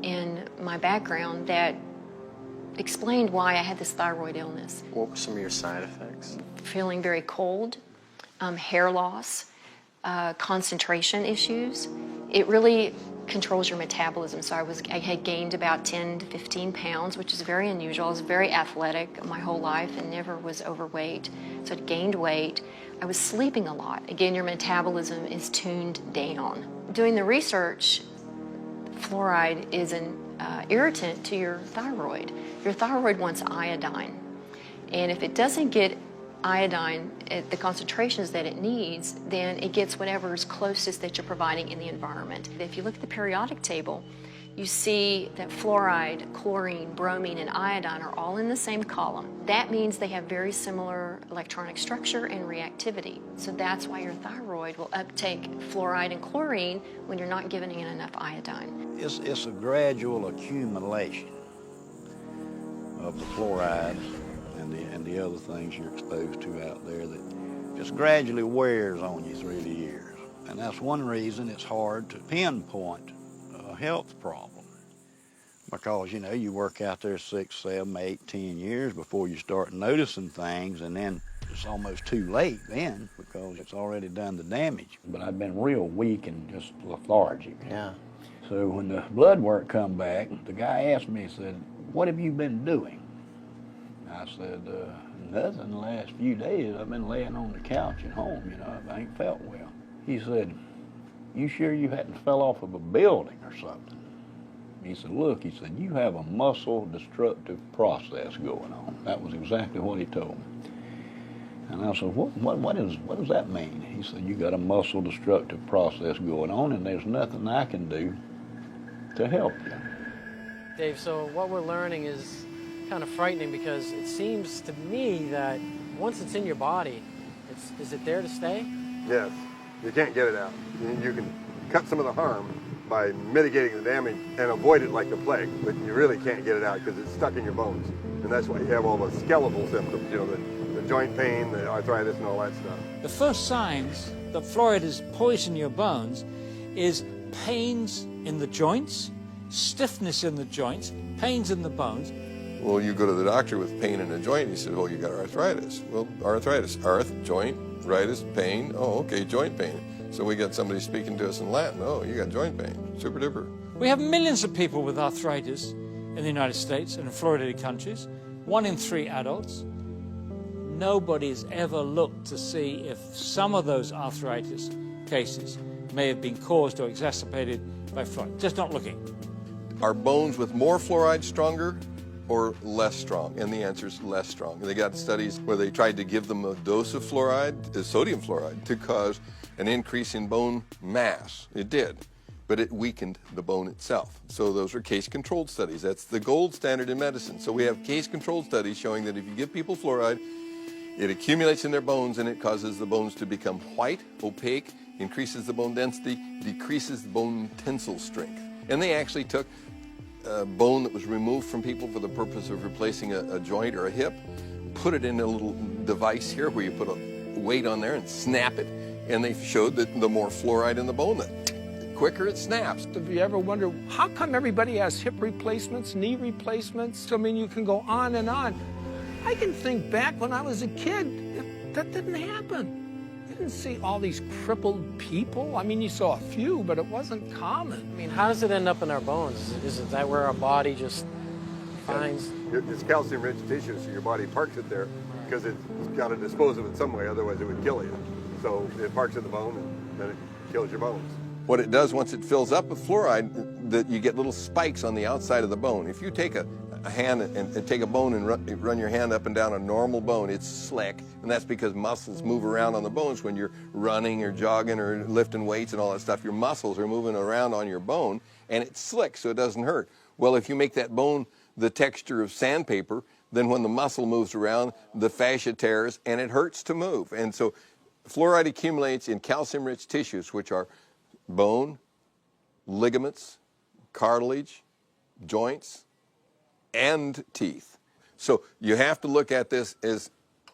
in my background that explained why I had this thyroid illness. What were some of your side effects? Feeling very cold, hair loss, concentration issues. It really controls your metabolism. So I had gained about 10 to 15 pounds, which is very unusual. I was very athletic my whole life and never was overweight. So I'd gained weight. I was sleeping a lot. Again, your metabolism is tuned down. Doing the research, fluoride is an irritant to your thyroid. Your thyroid wants iodine. And if it doesn't get iodine at the concentrations that it needs, then it gets whatever is closest that you're providing in the environment. If you look at the periodic table, you see that fluoride, chlorine, bromine, and iodine are all in the same column. That means they have very similar electronic structure and reactivity. So that's why your thyroid will uptake fluoride and chlorine when you're not giving it enough iodine. It's a gradual accumulation of the fluoride and the other things you're exposed to out there that just gradually wears on you through the years. And that's one reason it's hard to pinpoint a health problem. Because, you know, you work out there 6, 7, 8, 10 years before you start noticing things, and then it's almost too late then because it's already done the damage. But I've been real weak and just lethargic. Yeah. So when the blood work come back, the guy asked me, he said, "What have you been doing?" I said, nothing the last few days. I've been laying on the couch at home, you know, I ain't felt well. He said, "You sure you hadn't fell off of a building or something?" He said, "Look," he said, "you have a muscle destructive process going on." That was exactly what he told me. And I said, what does that mean? He said, "You got a muscle destructive process going on and there's nothing I can do to help you." Dave, so what we're learning is kind of frightening because it seems to me that once it's in your body, is it there to stay? Yes, you can't get it out. You can cut some of the harm by mitigating the damage and avoid it like the plague, but you really can't get it out because it's stuck in your bones. And that's why you have all the skeletal symptoms, you know, the joint pain, the arthritis, and all that stuff. The first signs that fluoride is poisoning your bones is pains in the joints, stiffness in the joints, pains in the bones. Well, you go to the doctor with pain in a joint, he said, "Oh, you got arthritis." Well, arthritis, joint, ritis, pain. Oh, okay, joint pain. So we got somebody speaking to us in Latin. "Oh, you got joint pain. Super duper." We have millions of people with arthritis in the United States and in fluoridated countries, 1 in 3 adults. Nobody's ever looked to see if some of those arthritis cases may have been caused or exacerbated by fluoride. Just not looking. Are bones with more fluoride stronger or less strong? And the answer is less strong. And they got studies where they tried to give them a dose of fluoride, sodium fluoride, to cause an increase in bone mass. It did, but it weakened the bone itself. So those are case-controlled studies. That's the gold standard in medicine. So we have case-controlled studies showing that if you give people fluoride, It accumulates in their bones and it causes the bones to become white, opaque, increases the bone density, decreases the bone tensile strength. And they actually took bone that was removed from people for the purpose of replacing a joint or a hip, put it in a little device here where you put a weight on there and snap it, and they showed that the more fluoride in the bone, the quicker it snaps. Have you ever wondered, how come everybody has hip replacements, knee replacements? I mean, you can go on and on. I can think back when I was a kid, that didn't happen. You didn't see all these crippled people. I mean, you saw a few, but it wasn't common. I mean, how does it end up in our bones? Is it that where our body just finds? It's calcium-rich tissue, so your body parks it there because it's got to dispose of it some way, otherwise it would kill you. So it parks in the bone, and then it kills your bones. What it does once it fills up with fluoride, that you get little spikes on the outside of the bone. If you take a hand and take a bone and run your hand up and down a normal bone, it's slick, and that's because muscles move around on the bones when you're running or jogging or lifting weights and all that stuff. Your muscles are moving around on your bone, and it's slick, so it doesn't hurt. Well, if you make that bone the texture of sandpaper, then when the muscle moves around, the fascia tears, and it hurts to move. And so fluoride accumulates in calcium-rich tissues, which are bone, ligaments, cartilage, joints, and teeth. So you have to look at this as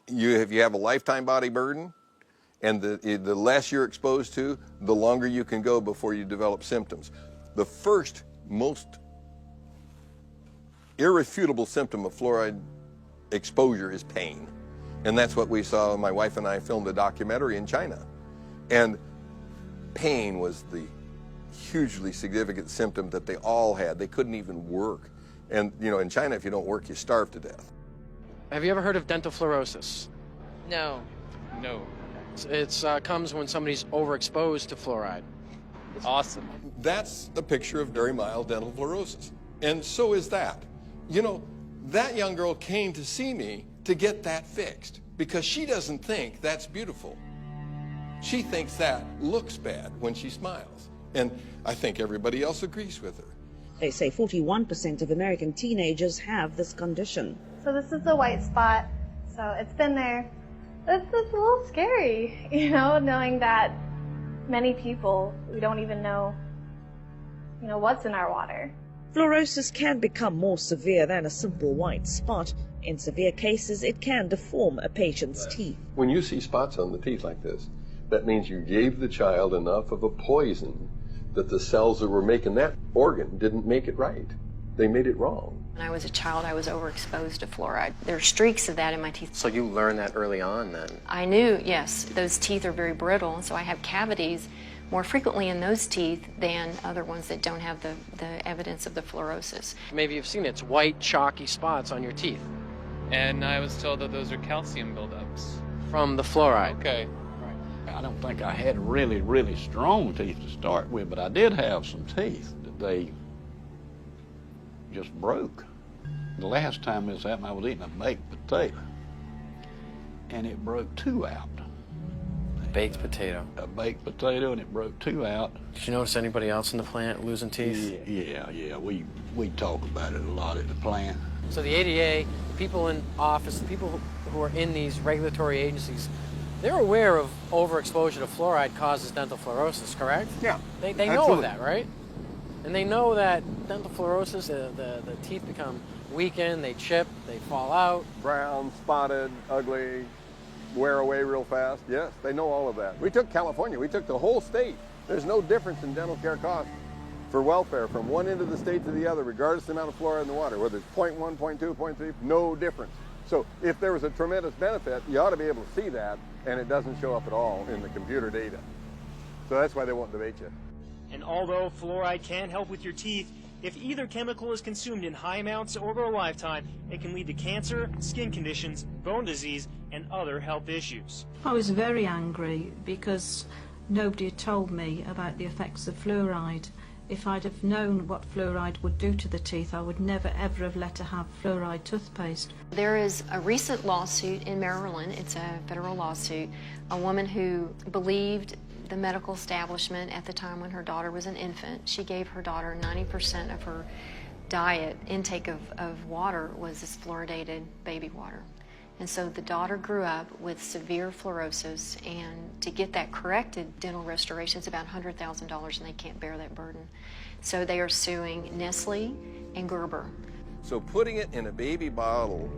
if you have a lifetime body burden, and the less you're exposed to, the longer you can go before you develop symptoms. The first most irrefutable symptom of fluoride exposure is pain. And that's what we saw. My wife and I filmed a documentary in China. And pain was the hugely significant symptom that they all had. They couldn't even work. And, you know, in China, if you don't work, you starve to death. Have you ever heard of dental fluorosis? No. No. It comes when somebody's overexposed to fluoride. Awesome. That's a picture of very mild dental fluorosis. And so is that. You know, that young girl came to see me to get that fixed because she doesn't think that's beautiful. She thinks that looks bad when she smiles. And I think everybody else agrees with her. They say 41% of American teenagers have this condition. So this is the white spot. So it's been there. It's a little scary, you know, knowing that many people, we don't even know, what's in our water. Fluorosis can become more severe than a simple white spot. In severe cases, it can deform a patient's teeth. When you see spots on the teeth like this, that means you gave the child enough of a poison that the cells that were making that organ didn't make it right. They made it wrong. When I was a child, I was overexposed to fluoride. There are streaks of that in my teeth. So you learned that early on then? I knew, yes, those teeth are very brittle, and so I have cavities more frequently in those teeth than other ones that don't have the evidence of the fluorosis. Maybe you've seen it. It's white, chalky spots on your teeth. And I was told that those are calcium buildups. From the fluoride. Okay. I don't think I had really, really strong teeth to start with, but I did have some teeth that they just broke. The last time this happened, I was eating a baked potato, and it broke two out. Baked potato? A baked potato, and it broke two out. Did you notice anybody else in the plant losing teeth? Yeah. We talk about it a lot at the plant. So the ADA, people in office, the people who are in these regulatory agencies, they're aware of overexposure to fluoride causes dental fluorosis, correct? Yeah. They know of that, right? And they know that dental fluorosis, the teeth become weakened, they chip, they fall out. Brown, spotted, ugly, wear away real fast. Yes, they know all of that. We took California. We took the whole state. There's no difference in dental care costs for welfare from one end of the state to the other, regardless of the amount of fluoride in the water, whether it's 0.1, 0.2, 0.3, no difference. So if there was a tremendous benefit, you ought to be able to see that, and it doesn't show up at all in the computer data. So that's why they won't debate you. And although fluoride can help with your teeth, if either chemical is consumed in high amounts over a lifetime, it can lead to cancer, skin conditions, bone disease, and other health issues. I was very angry because nobody had told me about the effects of fluoride. If I'd have known what fluoride would do to the teeth, I would never ever have let her have fluoride toothpaste. There is a recent lawsuit in Maryland, it's a federal lawsuit, a woman who believed the medical establishment at the time when her daughter was an infant. She gave her daughter 90% of her diet intake of water was this fluoridated baby water. And so the daughter grew up with severe fluorosis, and to get that corrected, dental restoration is about $100,000, and they can't bear that burden. So they are suing Nestle and Gerber. So putting it in a baby bottle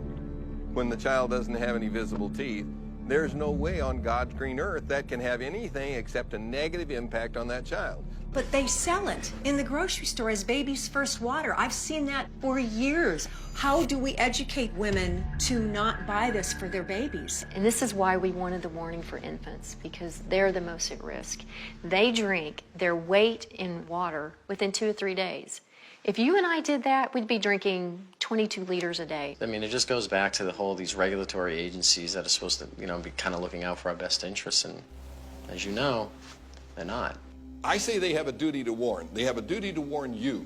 when the child doesn't have any visible teeth, there's no way on God's green earth that can have anything except a negative impact on that child. But they sell it in the grocery store as baby's first water. I've seen that for years. How do we educate women to not buy this for their babies? And this is why we wanted the warning for infants, because they're the most at risk. They drink their weight in water within 2 or 3 days. If you and I did that, we'd be drinking 22 liters a day. I mean, it just goes back to the whole, these regulatory agencies that are supposed to, be kind of looking out for our best interests, and as you know, they're not. I say they have a duty to warn. They have a duty to warn you.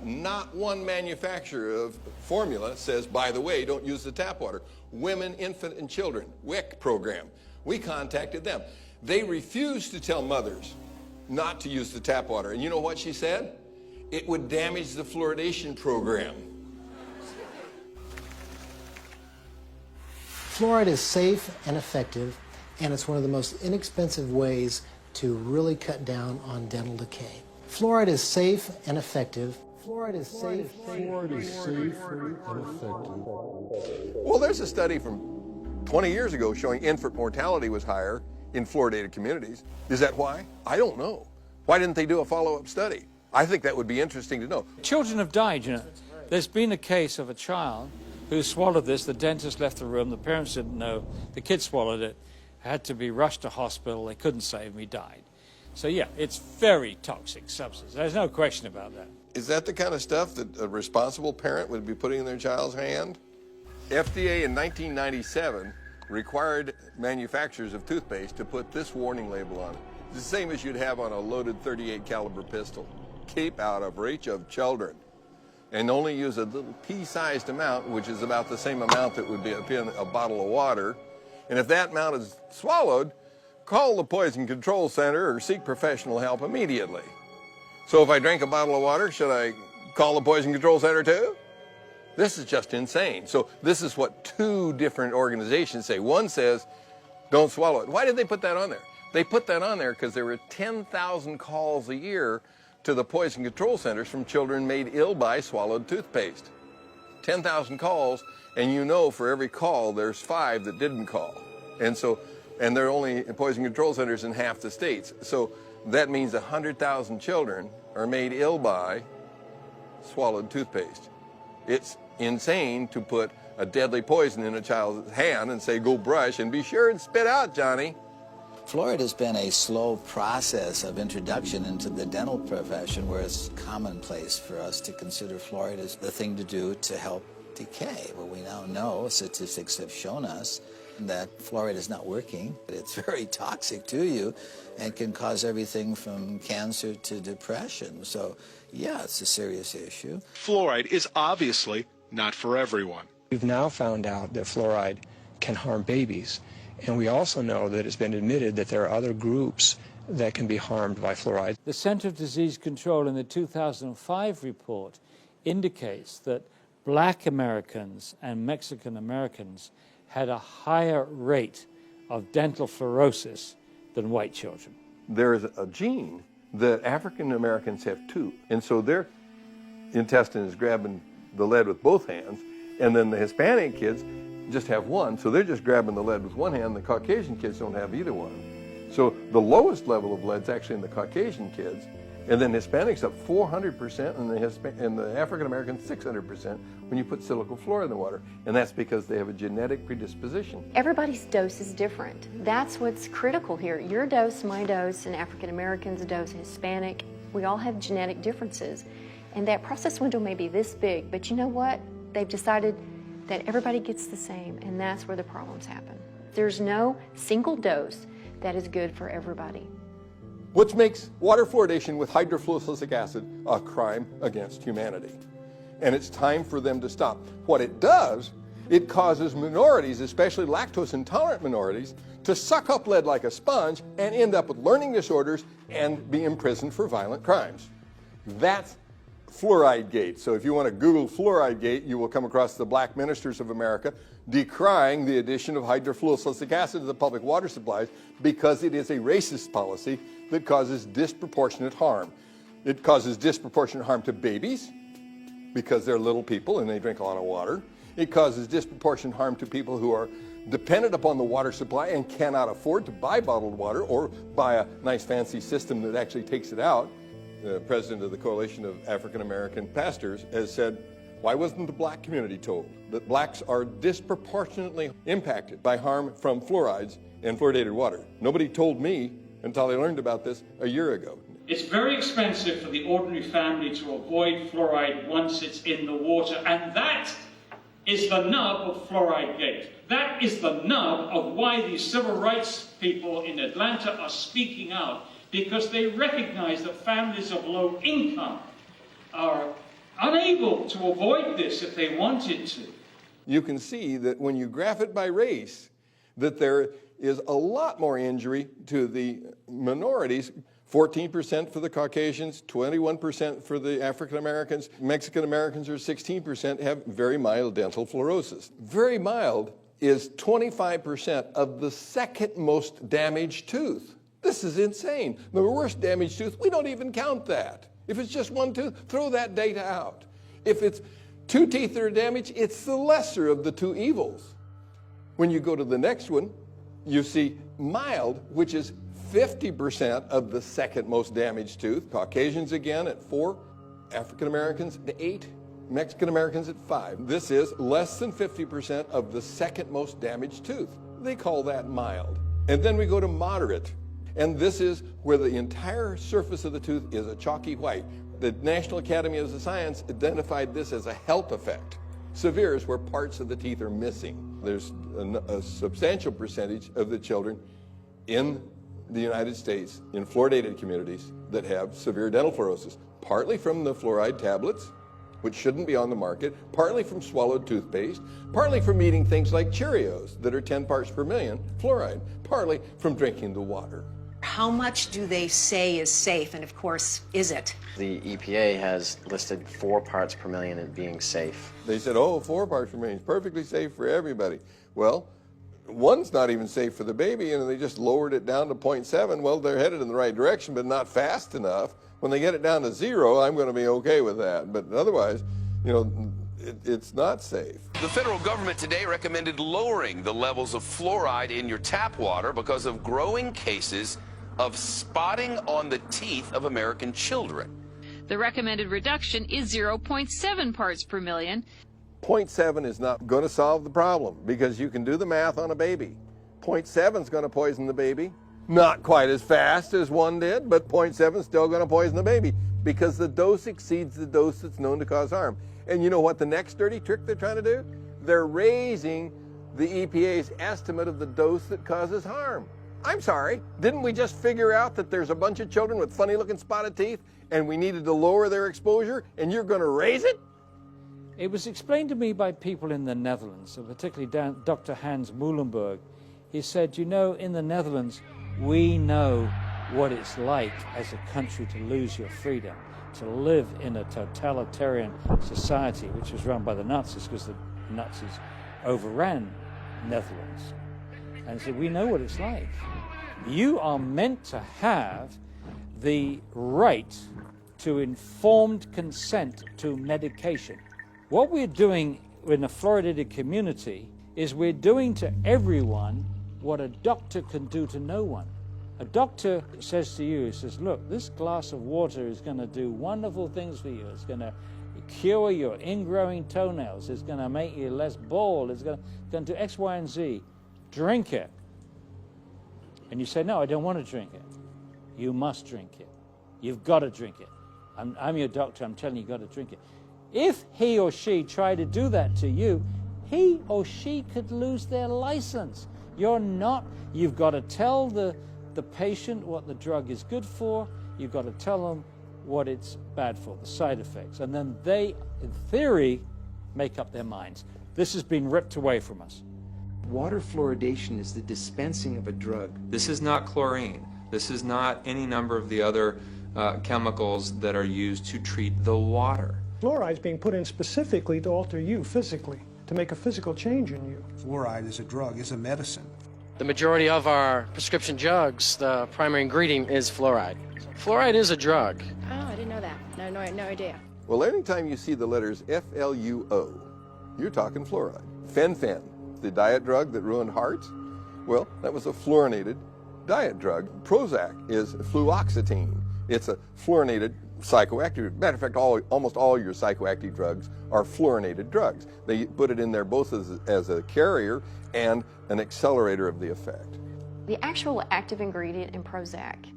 Not one manufacturer of formula says, by the way, don't use the tap water. Women, infant, and children, WIC program. We contacted them. They refused to tell mothers not to use the tap water. And you know what she said? It would damage the fluoridation program. Fluoride is safe and effective, and it's one of the most inexpensive ways to really cut down on dental decay. Fluoride is safe and effective. Fluoride is safe. Fluoride is safe and effective. Well, there's a study from 20 years ago showing infant mortality was higher in fluoridated communities. Is that why? I don't know. Why didn't they do a follow-up study? I think that would be interesting to know. Children have died, you know. There's been a case of a child who swallowed this. The dentist left the room. The parents didn't know. The kid swallowed it. Had to be rushed to hospital. They couldn't save him. He died. So, yeah, it's very toxic substance. There's no question about that. Is that the kind of stuff that a responsible parent would be putting in their child's hand? FDA in 1997 required manufacturers of toothpaste to put this warning label on it. It's the same as you'd have on a loaded .38 caliber pistol. Keep out of reach of children. And only use a little pea-sized amount, which is about the same amount that would be in a bottle of water. And if that amount is swallowed, call the Poison Control Center or seek professional help immediately. So if I drank a bottle of water, should I call the Poison Control Center too? This is just insane. So this is what 2 different organizations say. One says, don't swallow it. Why did they put that on there? They put that on there because there were 10,000 calls a year to the Poison Control Centers from children made ill by swallowed toothpaste. 10,000 calls, and you know for every call there's 5 that didn't call. And there are only Poison Control Centers in half the states. So that means 100,000 children are made ill by swallowed toothpaste. It's insane to put a deadly poison in a child's hand and say, go brush and be sure and spit out, Johnny. Fluoride has been a slow process of introduction into the dental profession, where it's commonplace for us to consider fluoride as the thing to do to help decay. Well, we now know, statistics have shown us, that fluoride is not working. It's very toxic to you and can cause everything from cancer to depression. So, yeah, it's a serious issue. Fluoride is obviously not for everyone. We've now found out that fluoride can harm babies. And we also know that it's been admitted that there are other groups that can be harmed by fluoride. The Center of Disease Control in the 2005 report indicates that Black Americans and Mexican Americans had a higher rate of dental fluorosis than white children. There is a gene that African Americans have too. And so their intestine is grabbing the lead with both hands, and then the Hispanic kids just have one, so they're just grabbing the lead with one hand. The Caucasian kids don't have either one. So the lowest level of lead's actually in the Caucasian kids, and then Hispanics up 400%, and the African Americans 600% when you put silicon fluoride in the water, and that's because they have a genetic predisposition. Everybody's dose is different. That's what's critical here. Your dose, my dose, and African Americans' dose, Hispanic, we all have genetic differences, and that process window may be this big, but you know what? They've decided that everybody gets the same, and that's where the problems happen. There's no single dose that is good for everybody. Which makes water fluoridation with hydrofluorosilicic acid a crime against humanity. And it's time for them to stop. What it does, it causes minorities, especially lactose intolerant minorities, to suck up lead like a sponge and end up with learning disorders and be imprisoned for violent crimes. That's Fluoride Gate. So if you want to Google Fluoride Gate, you will come across the black ministers of America decrying the addition of hydrofluorosilicic acid to the public water supplies because it is a racist policy that causes disproportionate harm. It causes disproportionate harm to babies because they're little people and they drink a lot of water. It causes disproportionate harm to people who are dependent upon the water supply and cannot afford to buy bottled water or buy a nice fancy system that actually takes it out. The president of the Coalition of African American Pastors has said, why wasn't the black community told that blacks are disproportionately impacted by harm from fluorides and fluoridated water? Nobody told me until I learned about this a year ago. It's very expensive for the ordinary family to avoid fluoride once it's in the water, and that is the nub of Fluoride Gate. That is the nub of why these civil rights people in Atlanta are speaking out, because they recognize that families of low income are unable to avoid this if they wanted to. You can see that when you graph it by race, that there is a lot more injury to the minorities. 14% for the Caucasians, 21% for the African Americans. Mexican Americans, or 16%, have very mild dental fluorosis. Very mild is 25% of the second most damaged tooth. This is insane. The worst damaged tooth, we don't even count that. If it's just one tooth, throw that data out. If it's two teeth that are damaged, it's the lesser of the two evils. When you go to the next one, you see mild, which is 50% of the second most damaged tooth. Caucasians again at 4, African Americans at 8, Mexican Americans at 5. This is less than 50% of the second most damaged tooth. They call that mild. And then we go to moderate. And this is where the entire surface of the tooth is a chalky white. The National Academy of Science identified this as a HELP effect. Severe is where parts of the teeth are missing. There's a substantial percentage of the children in the United States in fluoridated communities that have severe dental fluorosis, partly from the fluoride tablets, which shouldn't be on the market, partly from swallowed toothpaste, partly from eating things like Cheerios that are 10 parts per million fluoride, partly from drinking the water. How much do they say is safe, and of course, is it? The EPA has listed 4 parts per million as being safe. They said, oh, 4 parts per million is perfectly safe for everybody. Well, one's not even safe for the baby, and they just lowered it down to 0.7. Well, they're headed in the right direction, but not fast enough. When they get it down to 0, I'm going to be okay with that. But otherwise, you know, it's not safe. The federal government today recommended lowering the levels of fluoride in your tap water because of growing cases of spotting on the teeth of American children. The recommended reduction is 0.7 parts per million. 0.7 is not going to solve the problem because you can do the math on a baby. 0.7 is going to poison the baby. Not quite as fast as 1 did, but 0.7 is still going to poison the baby because the dose exceeds the dose that's known to cause harm. And you know what the next dirty trick they're trying to do? They're raising the EPA's estimate of the dose that causes harm. I'm sorry, didn't we just figure out that there's a bunch of children with funny-looking spotted teeth and we needed to lower their exposure, and you're going to raise it? It was explained to me by people in the Netherlands, particularly Dr. Hans Muhlenberg. He said, you know, in the Netherlands, we know what it's like as a country to lose your freedom, to live in a totalitarian society, which was run by the Nazis because the Nazis overran Netherlands. And so we know what it's like. You are meant to have the right to informed consent to medication. What we're doing in a fluoridated community is we're doing to everyone what a doctor can do to no one. A doctor says to you, he says, look, this glass of water is going to do wonderful things for you. It's going to cure your ingrowing toenails. It's going to make you less bald. It's going to do X, Y, and Z. Drink it. And you say, no, I don't want to drink it. You must drink it. You've got to drink it. I'm your doctor. I'm telling you, you've got to drink it. If he or she tried to do that to you, he or she could lose their license. You're not. You've got to tell the patient what the drug is good for. You've got to tell them what it's bad for, the side effects. And then they, in theory, make up their minds. This has been ripped away from us. Water fluoridation is the dispensing of a drug. This is not chlorine. This is not any number of the other chemicals that are used to treat the water. Fluoride is being put in specifically to alter you physically, to make a physical change in you. Fluoride is a drug, is a medicine. The majority of our prescription drugs, the primary ingredient is fluoride. Fluoride is a drug. Oh, I didn't know that. No idea. Well, anytime you see the letters FLUO, you're talking fluoride. Fen-phen, the diet drug that ruined hearts, well, that was a fluorinated diet drug. Prozac is fluoxetine. It's a fluorinated psychoactive. Matter of fact, almost all your psychoactive drugs are fluorinated drugs. They put it in there both as a carrier and an accelerator of the effect. The actual active ingredient in Prozac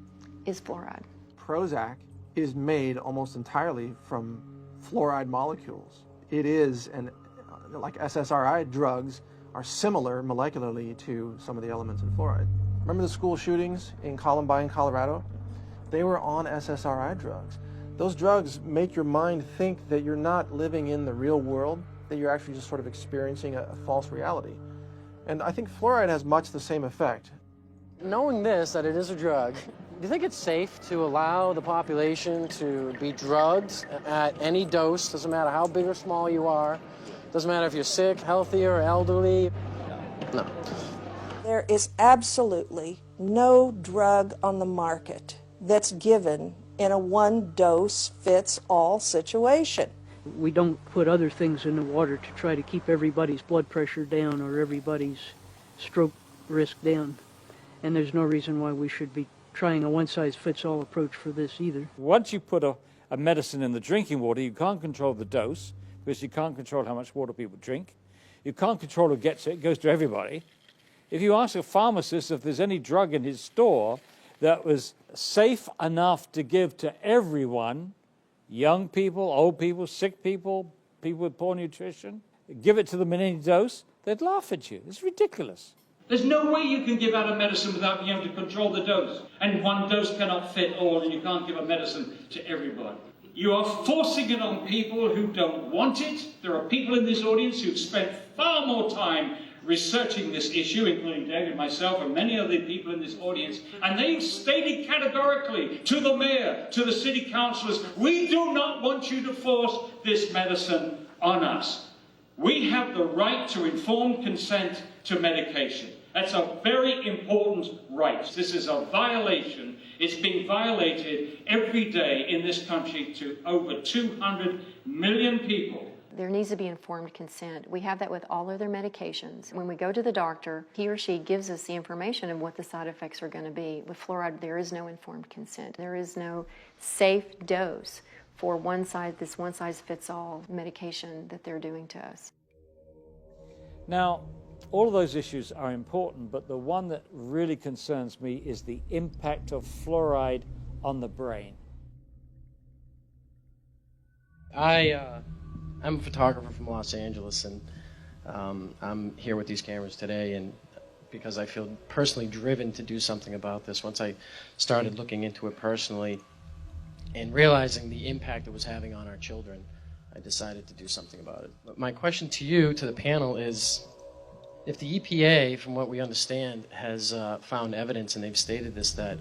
is fluoride. Prozac is made almost entirely from fluoride molecules. It is, and like SSRI drugs are similar molecularly to some of the elements in fluoride. Remember the school shootings in Columbine, Colorado? They were on SSRI drugs. Those drugs make your mind think that you're not living in the real world, that you're actually just sort of experiencing a false reality. And I think fluoride has much the same effect. Knowing this, that it is a drug, do you think it's safe to allow the population to be drugged at any dose? Doesn't matter how big or small you are. Doesn't matter if you're sick, healthy, or elderly. No. There is absolutely no drug on the market that's given in a one-dose-fits-all situation. We don't put other things in the water to try to keep everybody's blood pressure down or everybody's stroke risk down. And there's no reason why we should be trying a one-size-fits-all approach for this either. Once you put a medicine in the drinking water, you can't control the dose because you can't control how much water people drink. You can't control who gets it. It goes to everybody. If you ask a pharmacist if there's any drug in his store that was safe enough to give to everyone, young people, old people, sick people, people with poor nutrition, give it to them in any dose, they'd laugh at you. It's ridiculous. There's no way you can give out a medicine without being able to control the dose. And one dose cannot fit all, and you can't give a medicine to everybody. You are forcing it on people who don't want it. There are people in this audience who've spent far more time researching this issue, including David, myself, and many other people in this audience, and they've stated categorically to the mayor, to the city councillors, we do not want you to force this medicine on us. We have the right to informed consent to medication. That's a very important right. This is a violation. It's being violated every day in this country to over 200 million people. There needs to be informed consent. We have that with all other medications. When we go to the doctor, he or she gives us the information of what the side effects are going to be. With fluoride, there is no informed consent. There is no safe dose for this one-size-fits-all medication that they're doing to us. Now, all of those issues are important, but the one that really concerns me is the impact of fluoride on the brain. I'm a photographer from Los Angeles, and I'm here with these cameras today, and because I feel personally driven to do something about this. Once I started looking into it personally and realizing the impact it was having on our children, I decided to do something about it. But my question to you, to the panel, is if the EPA, from what we understand, has found evidence, and they've stated this, that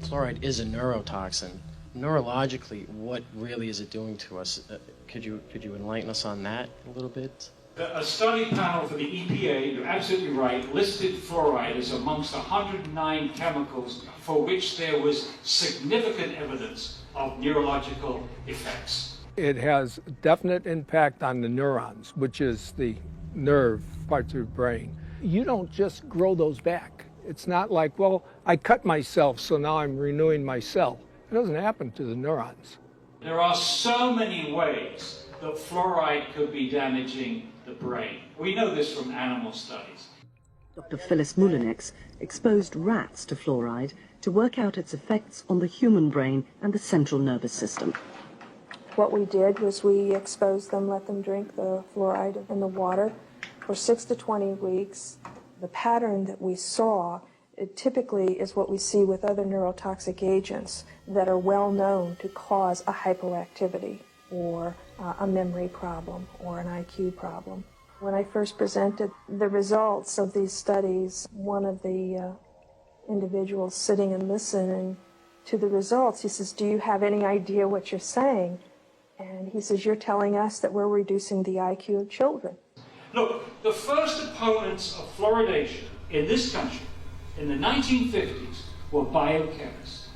fluoride is a neurotoxin, neurologically, what really is it doing to us? Could you enlighten us on that a little bit? A study panel for the EPA, you're absolutely right, listed fluoride as amongst 109 chemicals for which there was significant evidence of neurological effects. It has definite impact on the neurons, which is the nerve parts of the brain. You don't just grow those back. It's not like, well, I cut myself, so now I'm renewing my cell. It doesn't happen to the neurons. There are so many ways that fluoride could be damaging the brain. We know this from animal studies. Dr. Phyllis Moulinex exposed rats to fluoride to work out its effects on the human brain and the central nervous system. What we did was we exposed them, let them drink the fluoride in the water for 6 to 20 weeks. The pattern that we saw, it typically is what we see with other neurotoxic agents that are well known to cause a hypoactivity or a memory problem or an IQ problem. When I first presented the results of these studies, one of the individuals sitting and listening to the results. He says, do you have any idea what you're saying? And he says, you're telling us that we're reducing the IQ of children. Look, the first opponents of fluoridation in this country in the 1950s were biochemists.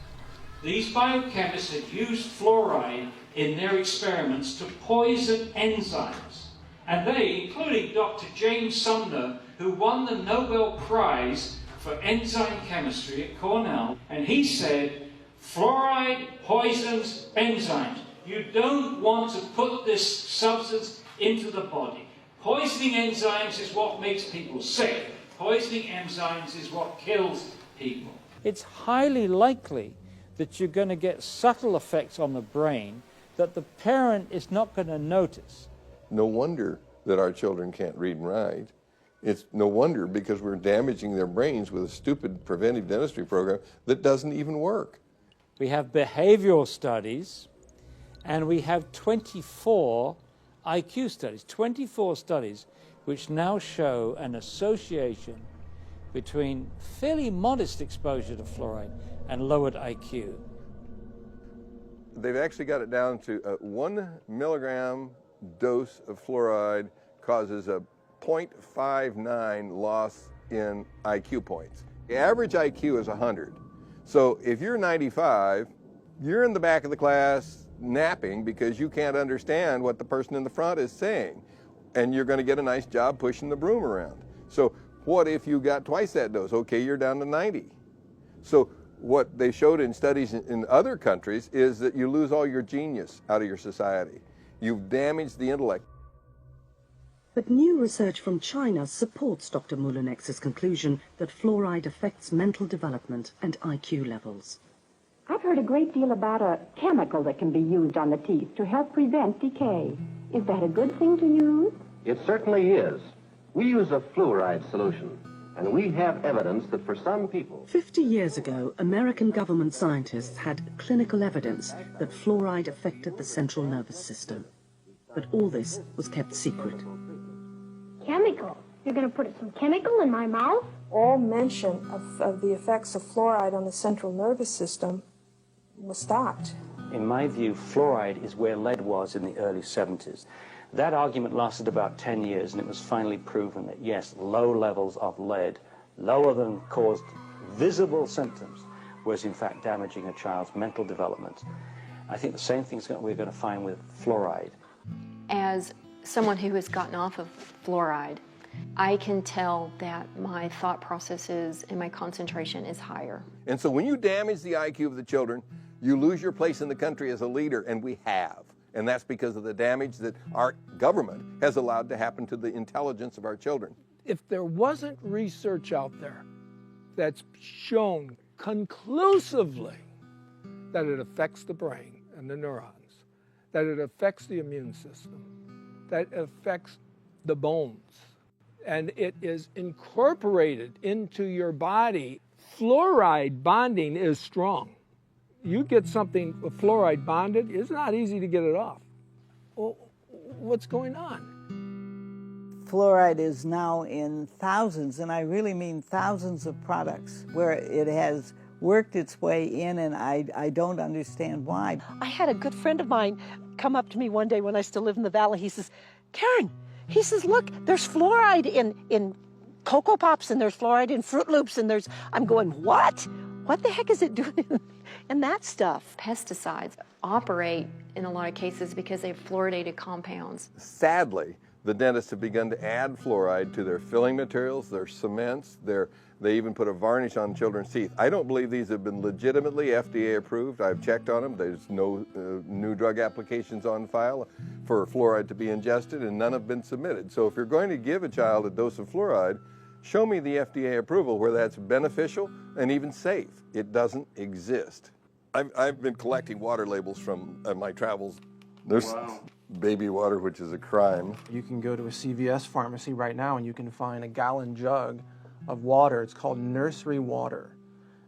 These biochemists had used fluoride in their experiments to poison enzymes. And they, including Dr. James Sumner, who won the Nobel Prize for enzyme chemistry at Cornell, and he said, fluoride poisons enzymes. You don't want to put this substance into the body. Poisoning enzymes is what makes people sick. Poisoning enzymes is what kills people. It's highly likely that you're going to get subtle effects on the brain that the parent is not going to notice. No wonder that our children can't read and write. It's no wonder because we're damaging their brains with a stupid preventive dentistry program that doesn't even work. We have behavioral studies, and we have 24 IQ studies, 24 studies which now show an association between fairly modest exposure to fluoride and lowered IQ. They've actually got it down to a 1 milligram dose of fluoride causes a 0.59 loss in IQ points. The average IQ is 100. So if you're 95, you're in the back of the class napping because you can't understand what the person in the front is saying. And you're going to get a nice job pushing the broom around. So what if you got twice that dose? Okay, you're down to 90. So what they showed in studies in other countries is that you lose all your genius out of your society. You've damaged the intellect. But new research from China supports Dr. Mullenex's conclusion that fluoride affects mental development and IQ levels. I've heard a great deal about a chemical that can be used on the teeth to help prevent decay. Is that a good thing to use? It certainly is. We use a fluoride solution, and we have evidence that for some people... 50 years ago, American government scientists had clinical evidence that fluoride affected the central nervous system. But all this was kept secret. Chemical? You're going to put some chemical in my mouth? All mention of the effects of fluoride on the central nervous system was stopped. In my view, fluoride is where lead was in the early 70s. That argument lasted about 10 years, and it was finally proven that, yes, low levels of lead, lower than caused visible symptoms, was in fact damaging a child's mental development. I think the same thing we're going to find with fluoride. As someone who has gotten off of fluoride, I can tell that my thought processes and my concentration is higher. And so when you damage the IQ of the children, you lose your place in the country as a leader, and we have. And that's because of the damage that our government has allowed to happen to the intelligence of our children. If there wasn't research out there that's shown conclusively that it affects the brain and the neurons, that it affects the immune system, that it affects the bones, and it is incorporated into your body, fluoride bonding is strong. You get something with fluoride bonded, it's not easy to get it off. Well, what's going on? Fluoride is now in thousands, and I really mean thousands of products where it has worked its way in, and I don't understand why. I had a good friend of mine come up to me one day when I still lived in the valley. He says, Karen, he says, look, there's fluoride in Cocoa Pops, and there's fluoride in Fruit Loops, and there's, I'm going, what? What the heck is it doing in that stuff? Pesticides operate in a lot of cases because they have fluoridated compounds. Sadly, the dentists have begun to add fluoride to their filling materials, their cements, they even put a varnish on children's teeth. I don't believe these have been legitimately FDA approved. I've checked on them. There's no new drug applications on file for fluoride to be ingested, and none have been submitted. So if you're going to give a child a dose of fluoride, show me the FDA approval where that's beneficial and even safe. It doesn't exist. I've been collecting water labels from my travels. There's baby water, which is a crime. You can go to a CVS pharmacy right now and you can find a gallon jug of water. It's called nursery water.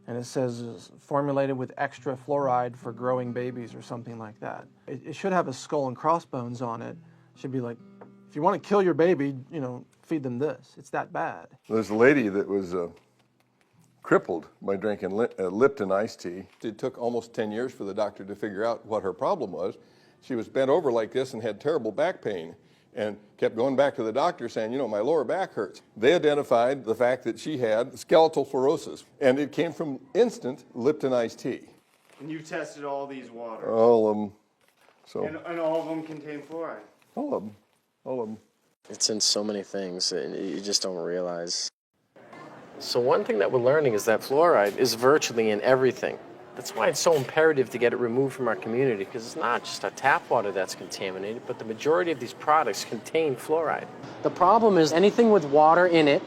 And it says it's formulated with extra fluoride for growing babies or something like that. It should have a skull and crossbones on it. It should be like, if you want to kill your baby, feed them this. It's that bad. There's a lady that was crippled by drinking Lipton iced tea. It took almost 10 years for the doctor to figure out what her problem was. She was bent over like this and had terrible back pain and kept going back to the doctor saying, you know, my lower back hurts. They identified the fact that she had skeletal fluorosis, and it came from instant Lipton iced tea. And you tested all these waters? All of them. So. And all of them contain fluoride? All of them. All of them. It's in so many things that you just don't realize. So one thing that we're learning is that fluoride is virtually in everything. That's why it's so imperative to get it removed from our community, because it's not just our tap water that's contaminated, but the majority of these products contain fluoride. The problem is anything with water in it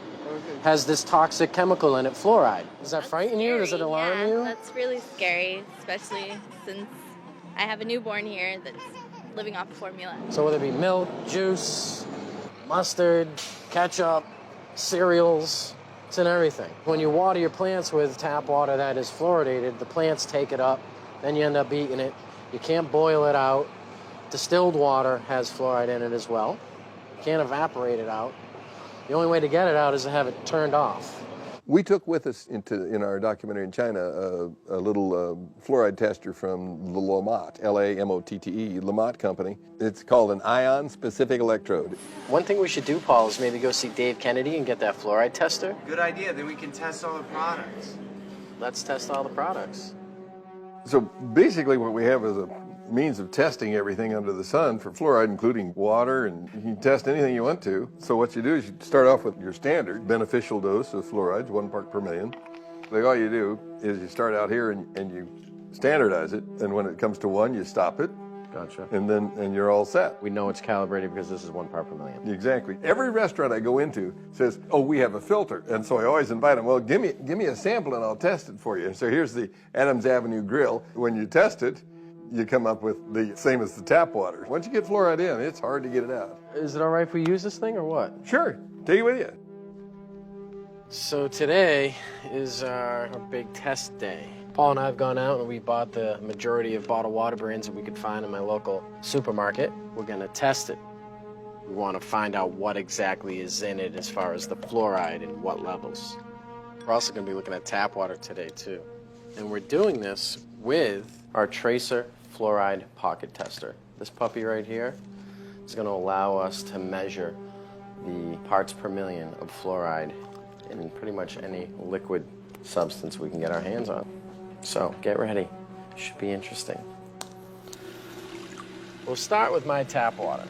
has this toxic chemical in it, fluoride. Does that frighten you? Does it alarm you? That's really scary, especially since I have a newborn here that's living off of formula. So whether it be milk, juice, mustard, ketchup, cereals, it's in everything. When you water your plants with tap water that is fluoridated, the plants take it up, then you end up eating it. You can't boil it out. Distilled water has fluoride in it as well. You can't evaporate it out. The only way to get it out is to have it turned off. We took with us in our documentary in China a little fluoride tester from the Lamotte, L-A-M-O-T-T-E, Lamotte company. It's called an ion-specific electrode. One thing we should do, Paul, is maybe go see Dave Kennedy and get that fluoride tester. Good idea. Then we can test all the products. Let's test all the products. So basically what we have is a means of testing everything under the sun for fluoride, including water, and you can test anything you want to. So what you do is you start off with your standard beneficial dose of fluoride, 1 part per million. Like all you do is you start out here and you standardize it, and when it comes to 1, you stop it. Gotcha. And you're all set. We know it's calibrated because this is 1 part per million. Exactly. Every restaurant I go into says, oh, we have a filter. And so I always invite them, well, give me a sample and I'll test it for you. And so here's the Adams Avenue Grill. When you test it, you come up with the same as the tap water. Once you get fluoride in, it's hard to get it out. Is it all right if we use this thing or what? Sure. Take it with you. So today is our big test day. Paul and I have gone out and we bought the majority of bottled water brands that we could find in my local supermarket. We're going to test it. We want to find out what exactly is in it as far as the fluoride and what levels. We're also going to be looking at tap water today too. And we're doing this with our Tracer Fluoride Pocket Tester. This puppy right here is going to allow us to measure the parts per million of fluoride in pretty much any liquid substance we can get our hands on. So get ready. Should be interesting. We'll start with my tap water.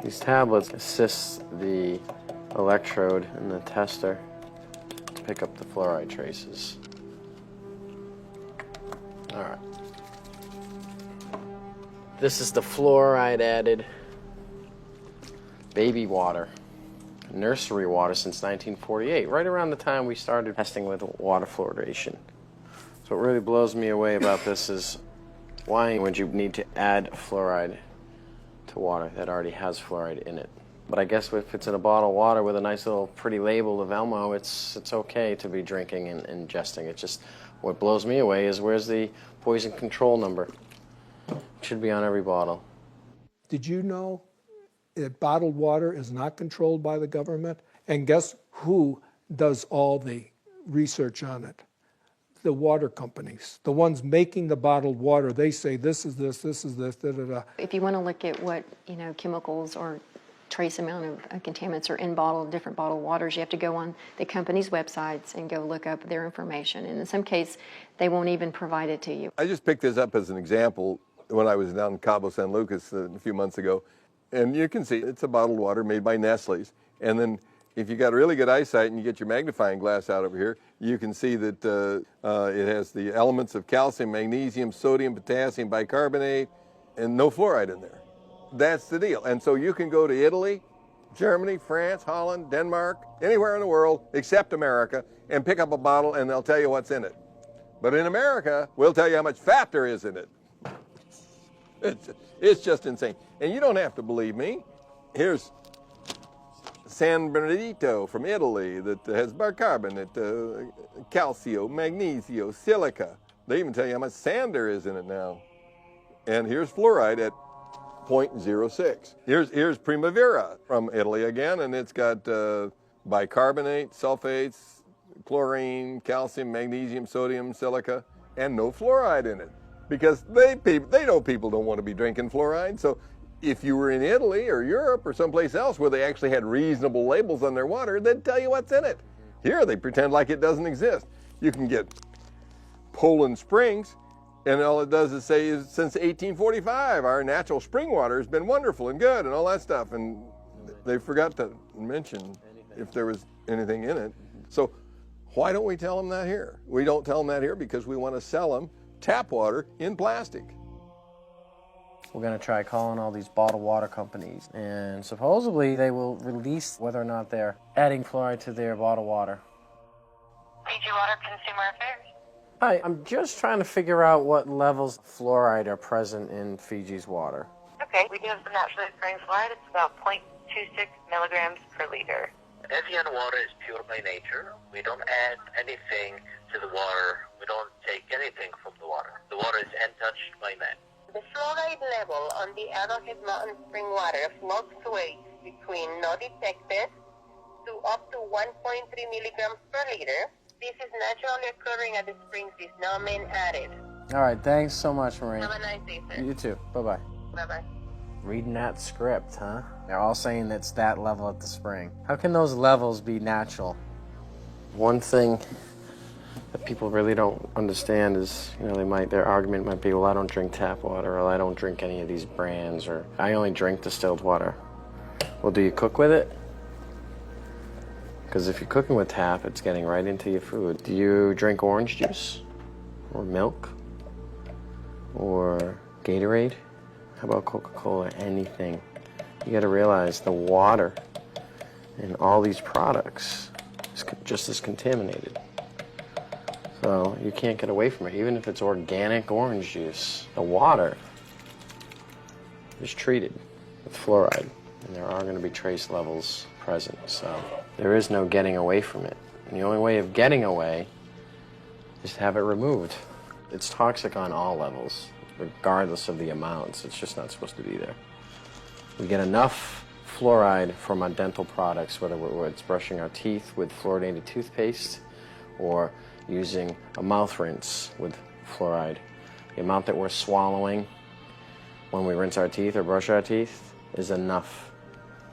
These tablets assist the electrode in the tester to pick up the fluoride traces. All right. This is the fluoride added baby water, nursery water since 1948, right around the time we started testing with water fluoridation. So what really blows me away about this is why would you need to add fluoride to water that already has fluoride in it? But I guess if it's in a bottle of water with a nice little pretty label of Elmo, it's okay to be drinking and ingesting. It just, what blows me away is where's the poison control number? It should be on every bottle. Did you know that bottled water is not controlled by the government? And guess who does all the research on it? The water companies, the ones making the bottled water. They say this is this is this, da, da, da. If you want to look at what, chemicals or trace amount of contaminants are in different bottled waters, you have to go on the company's websites and go look up their information. And in some case, they won't even provide it to you. I just picked this up as an example when I was down in Cabo San Lucas a few months ago. And you can see it's a bottled water made by Nestle's. And then if you got really good eyesight and you get your magnifying glass out over here, you can see that it has the elements of calcium, magnesium, sodium, potassium, bicarbonate, and no fluoride in there. That's the deal. And so you can go to Italy, Germany, France, Holland, Denmark, anywhere in the world except America, and pick up a bottle and they'll tell you what's in it. But in America, we'll tell you how much fat there is in it. It's just insane. And you don't have to believe me. Here's San Bernardino from Italy that has bicarbonate, calcio, magnesio, silica. They even tell you how much sand there is in it now. And here's fluoride at 0.06. Here's Primavera from Italy again, and it's got bicarbonate, sulfates, chlorine, calcium, magnesium, sodium, silica, and no fluoride in it. Because they know people don't want to be drinking fluoride. So if you were in Italy or Europe or someplace else where they actually had reasonable labels on their water, they'd tell you what's in it. Here they pretend like it doesn't exist. You can get Poland Springs, and all it does is say is since 1845 our natural spring water has been wonderful and good and all that stuff, and they forgot to mention if there was anything in it. So why don't we tell them that here? We don't tell them that here because we want to sell them tap water in plastic. We're going to try calling all these bottled water companies, and supposedly they will release whether or not they're adding fluoride to their bottled water. PG Water Consumer Affairs. Hi, I'm just trying to figure out what levels of fluoride are present in Fiji's water. Okay, we do have some naturally occurring fluoride. It's about 0.26 milligrams per liter. Evian water is pure by nature. We don't add anything to the water. We don't take anything from the water. The water is untouched by man. The fluoride level on the Arrowhead Mountain spring water fluctuates between no detected to up to 1.3 milligrams per liter. This is naturally occurring at the springs with no man added. All right, thanks so much, Maureen. Have a nice day, sir. You too. Bye-bye. Bye-bye. Reading that script, huh? They're all saying it's that level at the spring. How can those levels be natural? One thing that people really don't understand is, their argument might be, well, I don't drink tap water, or I don't drink any of these brands, or I only drink distilled water. Well, do you cook with it? Because if you're cooking with tap, it's getting right into your food. Do you drink orange juice? Or milk? Or Gatorade? How about Coca-Cola? Anything. You gotta realize the water in all these products is just as contaminated. So you can't get away from it. Even if it's organic orange juice, the water is treated with fluoride, and there are going to be trace levels present. So there is no getting away from it. And the only way of getting away is to have it removed. It's toxic on all levels, regardless of the amounts. It's just not supposed to be there. We get enough fluoride from our dental products, whether it's brushing our teeth with fluoridated toothpaste or using a mouth rinse with fluoride. The amount that we're swallowing when we rinse our teeth or brush our teeth is enough,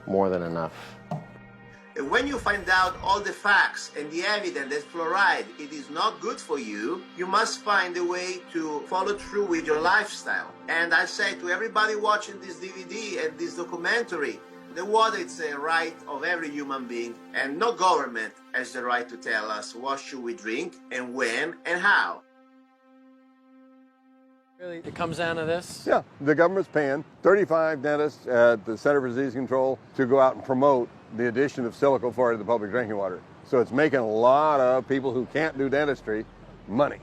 more than enough. When you find out all the facts and the evidence that fluoride it is not good for you, you must find a way to follow through with your lifestyle. And I say to everybody watching this DVD and this documentary, the water is a right of every human being, and no government has the right to tell us what should we drink and when and how. Really, it comes down to this? Yeah, the government's paying 35 dentists at the Center for Disease Control to go out and promote the addition of silicone fluoride to the public drinking water. So it's making a lot of people who can't do dentistry money.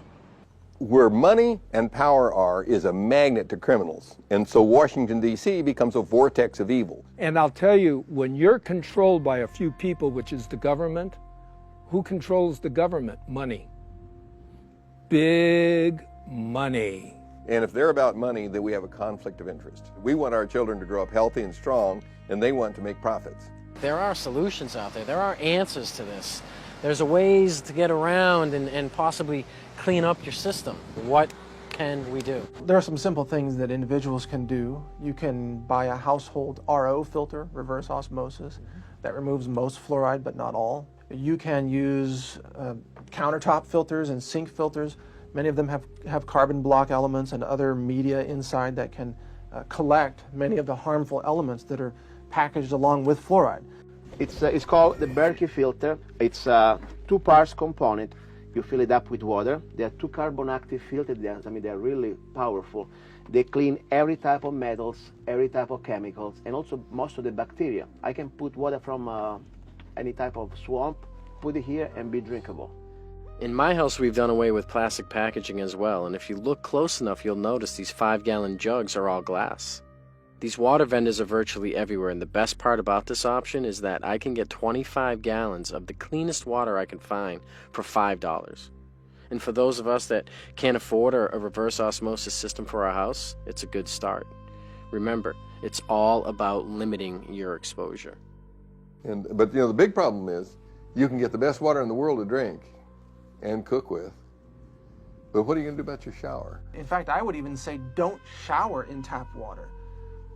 Where money and power are is a magnet to criminals. And so Washington, D.C. becomes a vortex of evil. And I'll tell you, when you're controlled by a few people, which is the government, who controls the government? Money. Big money. And if they're about money, then we have a conflict of interest. We want our children to grow up healthy and strong, and they want to make profits. There are solutions out there. There are answers to this. There's a ways to get around and possibly clean up your system. What can we do? There are some simple things that individuals can do. You can buy a household RO filter, reverse osmosis, that removes most fluoride but not all. You can use countertop filters and sink filters. Many of them have carbon block elements and other media inside that can collect many of the harmful elements that are packaged along with fluoride. It's called the Berkey filter. It's a 2 parts component. You fill it up with water. There are 2 carbon active filters. They're really powerful. They clean every type of metals, every type of chemicals, and also most of the bacteria. I can put water from any type of swamp, put it here, and be drinkable. In my house, we've done away with plastic packaging as well, and if you look close enough, you'll notice these 5-gallon jugs are all glass. These water vendors are virtually everywhere, and the best part about this option is that I can get 25 gallons of the cleanest water I can find for $5. And for those of us that can't afford a reverse osmosis system for our house, it's a good start. Remember, it's all about limiting your exposure. But the big problem is You can get the best water in the world to drink and cook with, but what are you going to do about your shower? In fact, I would even say don't shower in tap water.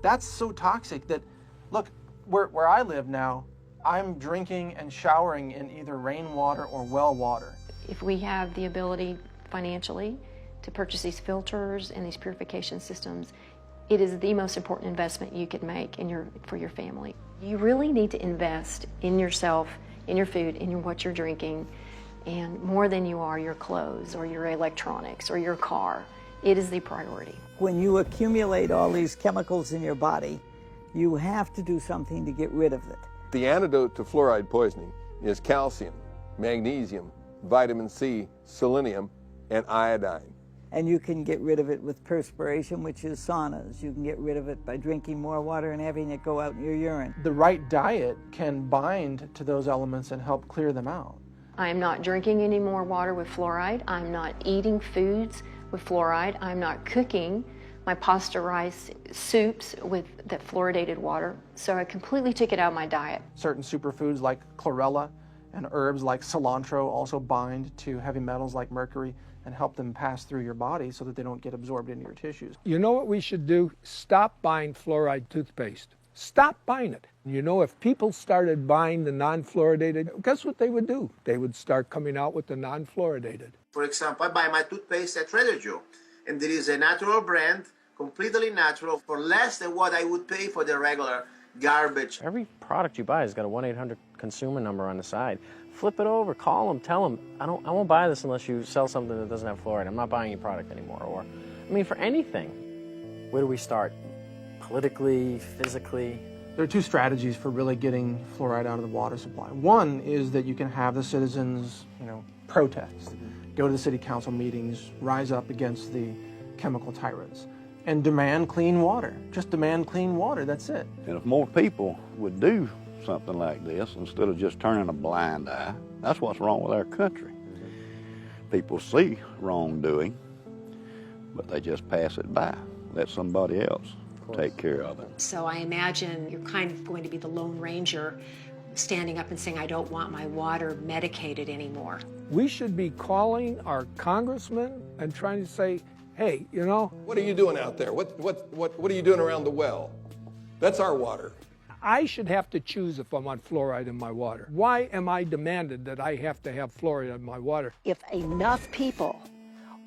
That's so toxic that, look, where I live now, I'm drinking and showering in either rainwater or well water. If we have the ability financially to purchase these filters and these purification systems, it is the most important investment you could make for your family. You really need to invest in yourself, in your food, in what you're drinking, and more than you are your clothes or your electronics or your car. It is the priority. When you accumulate all these chemicals in your body, you have to do something to get rid of it. The antidote to fluoride poisoning is calcium, magnesium, vitamin C, selenium, and iodine. And you can get rid of it with perspiration, which is saunas. You can get rid of it by drinking more water and having it go out in your urine. The right diet can bind to those elements and help clear them out. I'm not drinking any more water with fluoride. I'm not eating foods with fluoride. I'm not cooking my pasta rice soups with that fluoridated water. So I completely took it out of my diet. Certain superfoods like chlorella and herbs like cilantro also bind to heavy metals like mercury and help them pass through your body so that they don't get absorbed into your tissues. You know what we should do? Stop buying fluoride toothpaste. Stop buying it. You know, if people started buying the non-fluoridated, guess what they would do? They would start coming out with the non-fluoridated. For example, I buy my toothpaste at Trader Joe, and there is a natural brand, completely natural, for less than what I would pay for the regular garbage. Every product you buy has got a 1-800 consumer number on the side. Flip it over, call them, tell them, I won't buy this unless you sell something that doesn't have fluoride. I'm not buying your product anymore. Or, I mean, for anything. Where do we start? Politically, physically? There are two strategies for really getting fluoride out of the water supply. One is that you can have the citizens, protest, go to the city council meetings, rise up against the chemical tyrants, and demand clean water. Just demand clean water, that's it. And if more people would do something like this instead of just turning a blind eye, that's what's wrong with our country. People see wrongdoing, but they just pass it by, let somebody else take care of it. So I imagine you're kind of going to be the Lone Ranger standing up and saying, I don't want my water medicated anymore. We should be calling our congressmen and trying to say, hey, What are you doing out there? What are you doing around the well? That's our water. I should have to choose if I want fluoride in my water. Why am I demanded that I have to have fluoride in my water? If enough people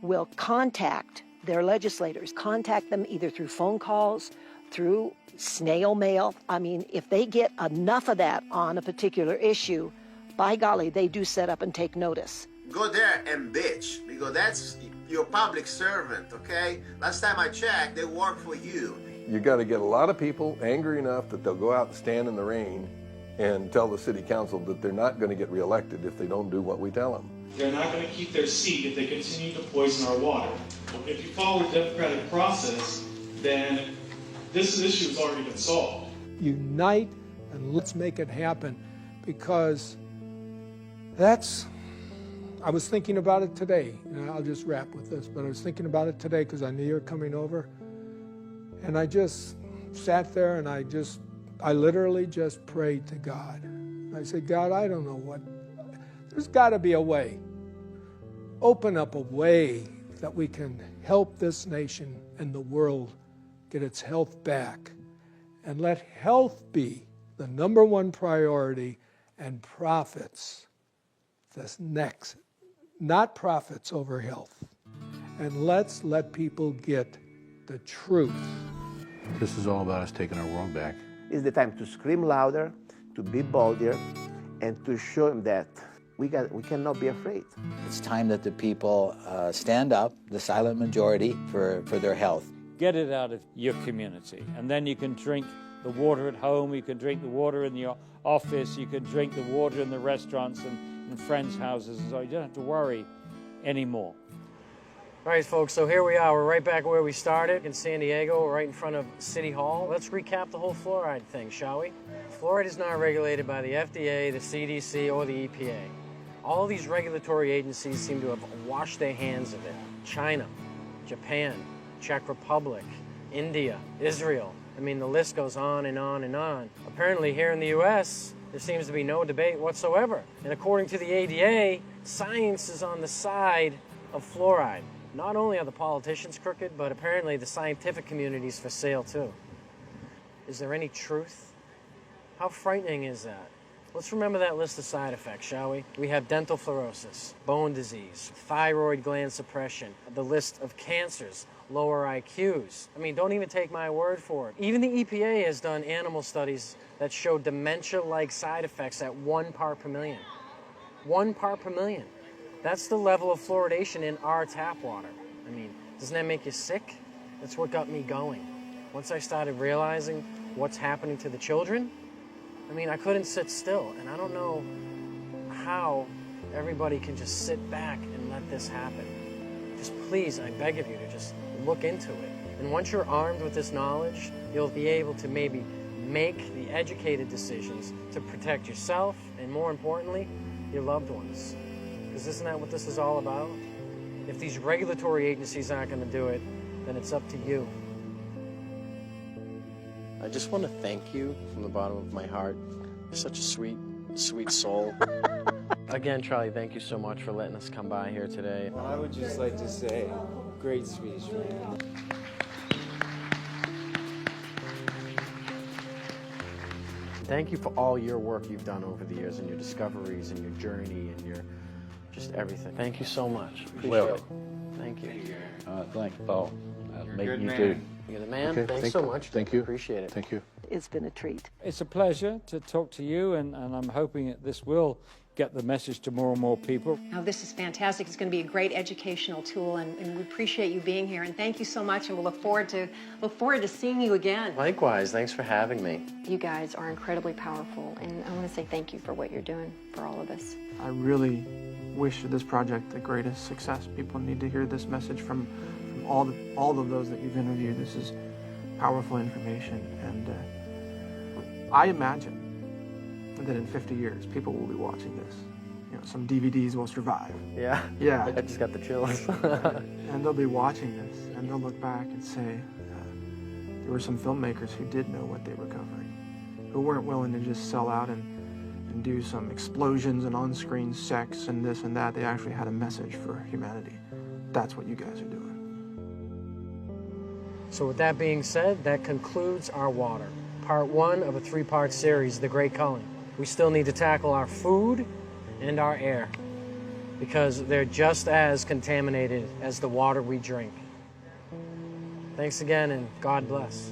will contact their legislators, contact them either through phone calls, through snail mail. I mean, if they get enough of that on a particular issue, by golly, they do set up and take notice. Go there and bitch, because that's your public servant, okay? Last time I checked, they work for you. You got to get a lot of people angry enough that they'll go out and stand in the rain and tell the city council that they're not going to get reelected if they don't do what we tell them. They're not going to keep their seat if they continue to poison our water. If you follow the democratic process, then this issue has already been solved. Unite and let's make it happen, because I was thinking about it today, and I'll just wrap with this, but I was thinking about it today because I knew you were coming over, and I just sat there and I literally just prayed to God. I said, God, I don't know there's got to be a way. Open up a way that we can help this nation and the world get its health back, and let health be the #1 priority, and profits this next, not profits over health. And let's let people get the truth. This is all about us taking our world back. It's the time to scream louder, to be bolder, and to show them that we cannot be afraid. It's time that the people stand up, the silent majority, for their health. Get it out of your community, and then you can drink the water at home, you can drink the water in your office, you can drink the water in the restaurants and in friends' houses, so you don't have to worry anymore. All right, folks, so here we are. We're right back where we started in San Diego, right in front of City Hall. Let's recap the whole fluoride thing, shall we? Fluoride is not regulated by the FDA, the CDC, or the EPA. All these regulatory agencies seem to have washed their hands of it. China, Japan, Czech Republic, India, Israel. I mean, the list goes on and on and on. Apparently here in the U.S., there seems to be no debate whatsoever. And according to the ADA, science is on the side of fluoride. Not only are the politicians crooked, but apparently the scientific community's for sale too. Is there any truth? How frightening is that? Let's remember that list of side effects, shall we? We have dental fluorosis, bone disease, thyroid gland suppression, the list of cancers, lower IQs. I mean, don't even take my word for it. Even the EPA has done animal studies that show dementia-like side effects at 1 part per million. 1 part per million. That's the level of fluoridation in our tap water. I mean, doesn't that make you sick? That's what got me going. Once I started realizing what's happening to the children, I mean, I couldn't sit still, and I don't know how everybody can just sit back and let this happen. Just please, I beg of you to just look into it. And once you're armed with this knowledge, you'll be able to maybe make the educated decisions to protect yourself and, more importantly, your loved ones. Because isn't that what this is all about? If these regulatory agencies aren't going to do it, then it's up to you. I just want to thank you from the bottom of my heart. You're such a sweet, sweet soul. Again, Charlie, thank you so much for letting us come by here today. Well, I would just like to say, great speech, man. Thank you for all your work you've done over the years and your discoveries and your journey and your just everything. Thank you so much. Appreciate it. Thank you. Thanks, Paul. You're a good You man. too. You're the man. Okay, Thanks so much. Thank you. Appreciate it. Thank you. It's been a treat. It's a pleasure to talk to you, and I'm hoping that this will get the message to more and more people. Now, this is fantastic. It's going to be a great educational tool, and we appreciate you being here. And thank you so much, and we'll look forward to seeing you again. Likewise. Thanks for having me. You guys are incredibly powerful, and I want to say thank you for what you're doing for all of us. I really wish this project the greatest success. People need to hear this message from all of those that you've interviewed. This is powerful information, and I imagine that in 50 years, people will be watching this. You know, some DVDs will survive. Yeah. Yeah. I just got the chills. And they'll be watching this, and they'll look back and say, there were some filmmakers who did know what they were covering, who weren't willing to just sell out and do some explosions and on-screen sex and this and that. They actually had a message for humanity. That's what you guys are doing. So with that being said, that concludes our water. Part 1 of a 3-part series, The Great Culling. We still need to tackle our food and our air because they're just as contaminated as the water we drink. Thanks again, and God bless.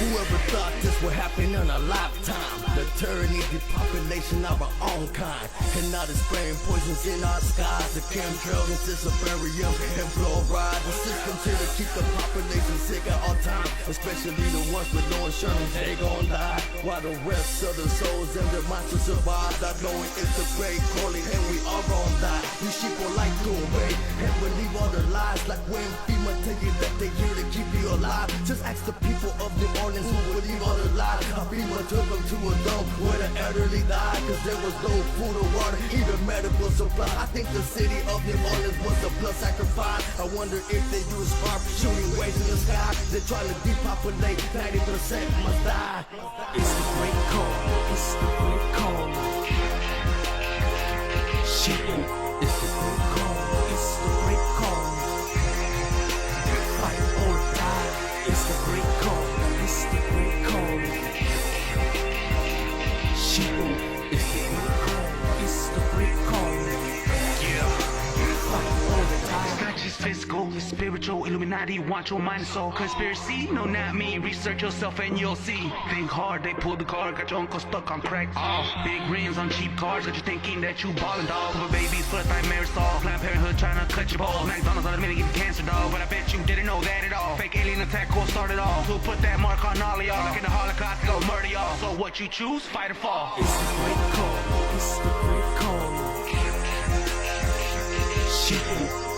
Whoever thought this would happen in a lifetime? The tyranny, depopulation of our own kind. And now they're spraying poisons in our skies. The chemtrails and barium and fluoride. The systems here to keep the population sick at all times. Especially the ones with no insurance, they gon' die. While the rest of the souls and their minds will survive. Not knowing it's the great calling and we all gon' die. You sheep will like to obey and believe all the lies. Like when FEMA tell you that they here to keep you alive. Just ask the people of New Orleans who believe all the lies. How FEMA took them to a dome where the elderly died. Cause there was no food or water, even medical supply. I think the city of New Orleans was a blood sacrifice. I wonder if they use fire shooting waves in the sky. They're trying to depopulate, 90% must die. It's the great call, it's the great call. Shit, it's the great call, it's the great call. Fight or die, it's the great call, it's the great call. Shit, it's the great call, it's the great call. Yeah. Fight or die. It's not just physical, it's spiritual, Illuminati. Illuminati want your mind and soul. Conspiracy? No, not me. Research yourself and you'll see. Think hard, they pulled the card, got your uncle stuck on crack. Big rims on cheap cars, got you thinking that you ballin', dog. Cover babies for like Marisol. Planned Parenthood trying to cut your balls. McDonald's on the minute get cancer, dog. But I bet you didn't know that at all. Fake alien attack will start it all. Who put that mark on all of y'all? Like in the Holocaust, go murder y'all. So what you choose, fight or fall. It's the great call. It's the great call. Shit.